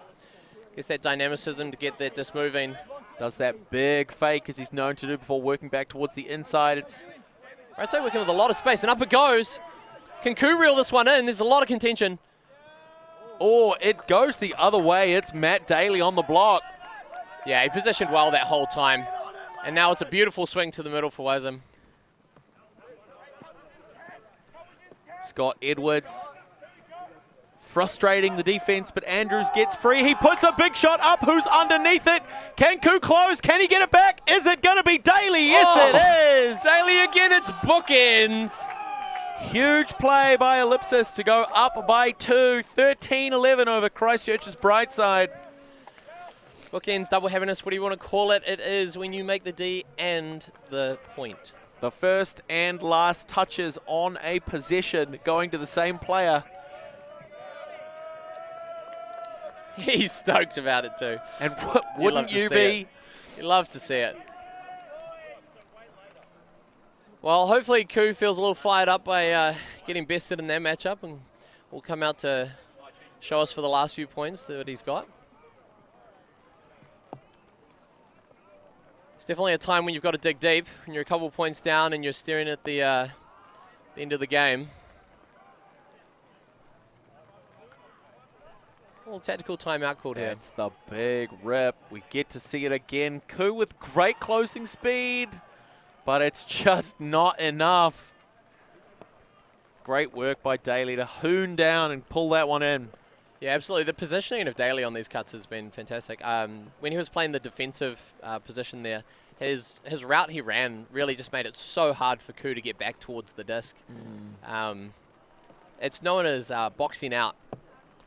Gets that dynamicism to get that disc moving. Does that big fake as he's known to do before working back towards the inside. It's Brightside working with a lot of space, and up it goes. Can Koo reel this one in? There's a lot of contention. Oh, it goes the other way. It's Matt Daly on the block. Yeah, he positioned well that whole time. And now it's a beautiful swing to the middle for Wazam. Scott Edwards frustrating the defense, but Andrews gets free. He puts a big shot up. Who's underneath it? Can Koo close? Can he get it back? Is it going to be Daly? Yes, it is. Daly again, it's bookends. Huge play by Ellipsis to go up by 2, 13-11 over Christchurch's Brightside. Bookends, double heaviness, what do you want to call it? It is when you make the D and the point. The first and last touches on a possession going to the same player. He's stoked about it too. And wouldn't you be? He loves to see it. Well, hopefully Koo feels a little fired up by getting bested in that matchup, and will come out to show us for the last few points that he's got. It's definitely a time when you've got to dig deep, when you're a couple points down and you're staring at the end of the game. A little tactical timeout called here. That's the big rip. We get to see it again. Koo with great closing speed, but it's just not enough. Great work by Daly to hoon down and pull that one in. Yeah, absolutely. The positioning of Daly on these cuts has been fantastic. When he was playing the defensive position there, his route he ran really just made it so hard for Koo to get back towards the disc. It's known as boxing out,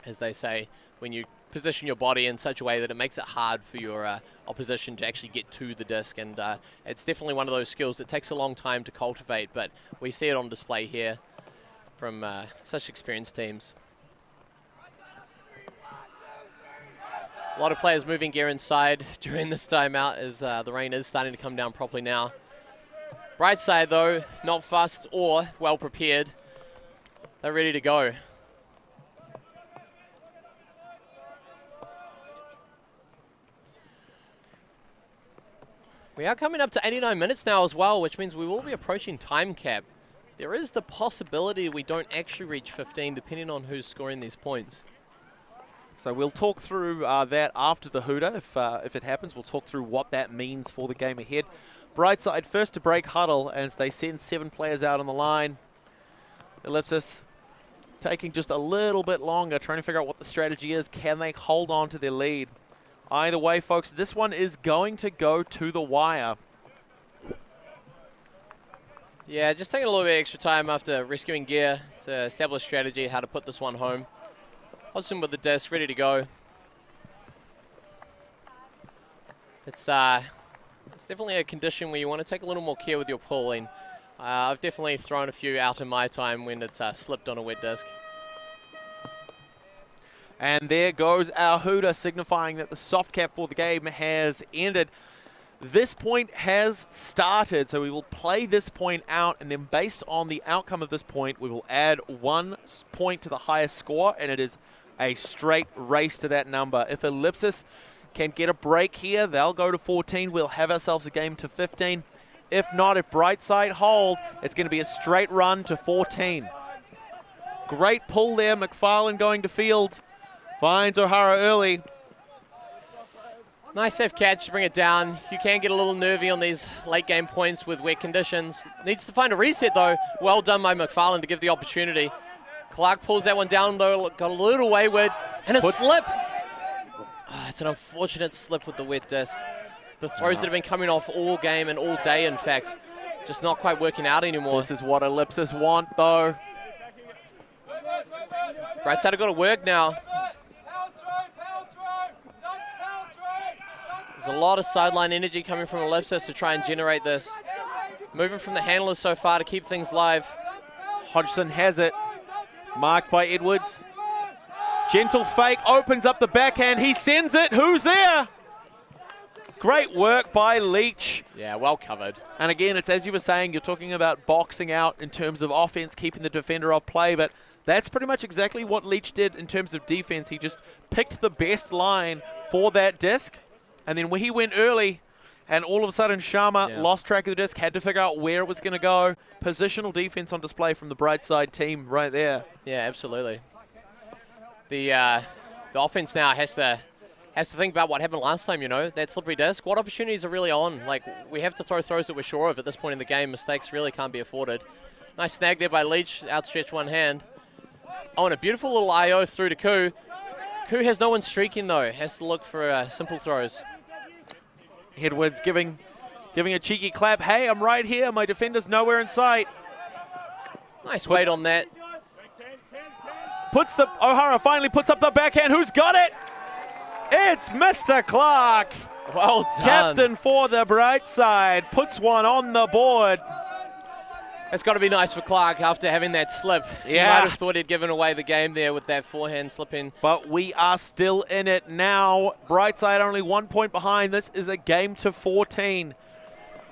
as they say, when you position your body in such a way that it makes it hard for your opposition to actually get to the disc. And it's definitely one of those skills that takes a long time to cultivate, but we see it on display here from such experienced teams. A lot of players moving gear inside during this timeout as the rain is starting to come down properly now. Brightside, though, not fussed or well prepared. They're ready to go. We are coming up to 89 minutes now as well, which means we will be approaching time cap. There is the possibility we don't actually reach 15, depending on who's scoring these points. So we'll talk through that after the hooter. If it happens, we'll talk through what that means for the game ahead. Brightside first to break huddle as they send 7 players out on the line. Ellipsis taking just a little bit longer, trying to figure out what the strategy is. Can they hold on to their lead? Either way, folks, this one is going to go to the wire. Yeah, just taking a little bit extra time after rescuing gear to establish strategy, how to put this one home. Hodgson with the disc, ready to go. It's definitely a condition where you want to take a little more care with your pulling. I've definitely thrown a few out in my time when it's slipped on a wet disc. And there goes our hooter, signifying that the soft cap for the game has ended. This point has started, so we will play this point out, and then based on the outcome of this point, we will add 1 point to the highest score, and it is a straight race to that number. If Ellipsis can get a break here, they'll go to 14. We'll have ourselves a game to 15. If not, if Brightside hold, it's going to be a straight run to 14. Great pull there, McFarlane going to field. Finds O'Hara early. Nice safe catch to bring it down. You can get a little nervy on these late game points with wet conditions. Needs to find a reset though. Well done by McFarlane to give the opportunity. Clark pulls that one down though, got a little wayward. And a slip. Oh, it's an unfortunate slip with the wet disc. The throws that have been coming off all game and all day, in fact, just not quite working out anymore. This is what Ellipsis want though. Brightside have got to work now. There's a lot of sideline energy coming from Ellipsis to try and generate this. Moving from the handlers so far to keep things live. Hodgson has it. Marked by Edwards. Gentle fake, opens up the backhand. He sends it. Who's there? Great work by Leach. Yeah, well covered. And again, it's as you were saying, you're talking about boxing out in terms of offense, keeping the defender off play, but that's pretty much exactly what Leach did in terms of defense. He just picked the best line for that disc. And then when he went early, and all of a sudden Sharma lost track of the disc, had to figure out where it was going to go. Positional defense on display from the Brightside team right there. Yeah, absolutely. The offense now has to think about what happened last time, you know, that slippery disc. What opportunities are really on? Like, we have to throw throws that we're sure of at this point in the game. Mistakes really can't be afforded. Nice snag there by Leach, outstretched one hand. Oh, and a beautiful little IO through to Koo. Koo has no one streaking, though. Has to look for simple throws. Edwards giving a cheeky clap. Hey, I'm right here. My defender's nowhere in sight. Nice weight on that. O'Hara finally puts up the backhand. Who's got it? It's Mr. Clark. Well done. Captain for the Brightside. Puts one on the board. It's got to be nice for Clark after having that slip. Yeah. He might have thought he'd given away the game there with that forehand slipping. But we are still in it now. Brightside only 1 point behind. This is a game to 14.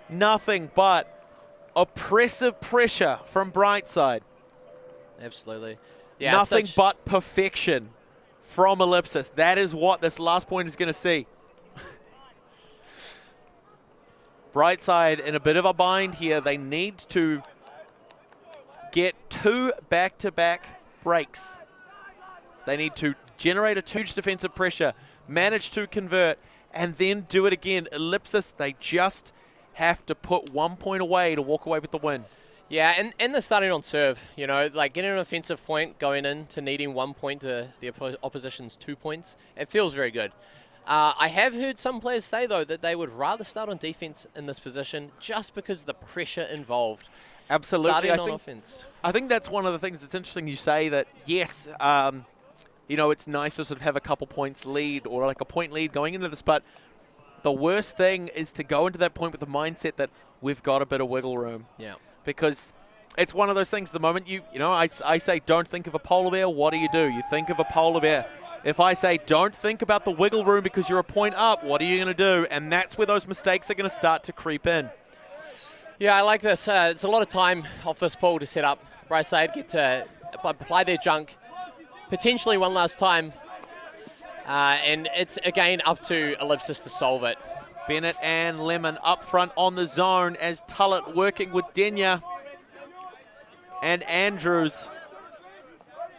Nothing but oppressive pressure from Brightside. Absolutely. Yeah, nothing but perfection from Ellipsis. That is what this last point is going to see. Brightside in a bit of a bind here. They need to get 2 back-to-back breaks. They need to generate a huge defensive pressure, manage to convert, and then do it again. Ellipsis, they just have to put 1 point away to walk away with the win. Yeah, and they're starting on serve. You know, like getting an offensive point going into needing 1 point to the opposition's 2 points. It feels very good. I have heard some players say, though, that they would rather start on defense in this position just because of the pressure involved. Absolutely. I think that's one of the things that's interesting. You say that, yes, you know, it's nice to sort of have a couple points lead or like a point lead going into this, but the worst thing is to go into that point with the mindset that we've got a bit of wiggle room. Yeah. Because it's one of those things, the moment you know, I say don't think of a polar bear, what do? You think of a polar bear. If I say don't think about the wiggle room because you're a point up, what are you going to do? And that's where those mistakes are going to start to creep in. Yeah, I like this. It's a lot of time off this pool to set up. Brightside get to apply their junk, potentially one last time. And it's, again, up to Ellipsis to solve it. Bennett and Lemon up front on the zone as Tullett working with Denya. And Andrews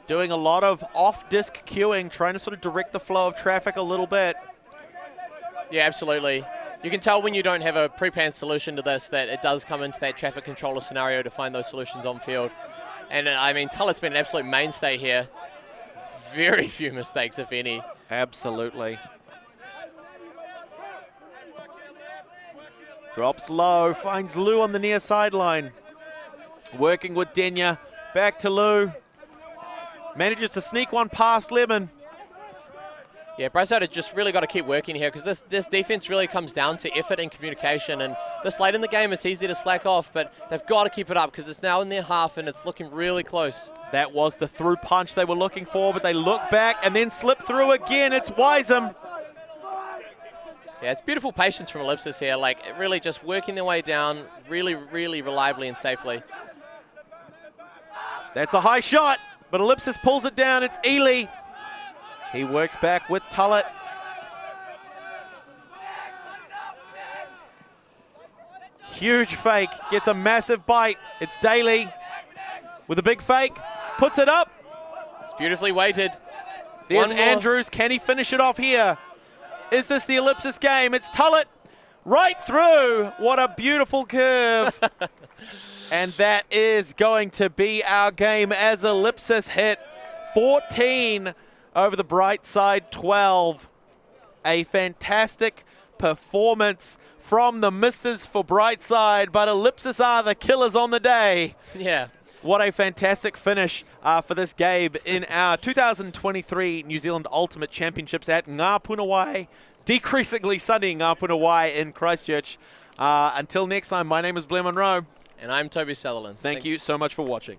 doing a lot of off-disc queuing, trying to sort of direct the flow of traffic a little bit. Yeah, absolutely. You can tell when you don't have a pre-planned solution to this that it does come into that traffic controller scenario to find those solutions on field. And I mean, Tullett's been an absolute mainstay here. Very few mistakes, if any. Absolutely. Drops low, finds Lou on the near sideline. Working with Denya, back to Lou. Manages to sneak one past Lemon. Yeah, Brightside have just really got to keep working here because this defense really comes down to effort and communication. And this late in the game, it's easy to slack off, but they've got to keep it up because it's now in their half and it's looking really close. That was the through punch they were looking for, but they look back and then slip through again. It's Wiseham. Yeah, it's beautiful patience from Ellipsis here, like really just working their way down really, really reliably and safely. That's a high shot, but Ellipsis pulls it down. It's Ely. He works back with Tullett. Huge fake, gets a massive bite. It's Daly with a big fake, puts it up. It's beautifully weighted. There's Andrews, can he finish it off here? Is this the Ellipsis game? It's Tullett right through. What a beautiful curve. And that is going to be our game as Ellipsis hit 14 over the Brightside 12. A fantastic performance from the misses for Brightside, but Ellipsis are the killers on the day. Yeah. What a fantastic finish for this game in our 2023 New Zealand Ultimate Championships at Ngā Puna, decreasingly sunny Ngā Puna in Christchurch. Until next time, my name is Blair Monroe. And I'm Toby Sutherland. Thank you so much for watching.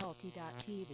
ULTI.TV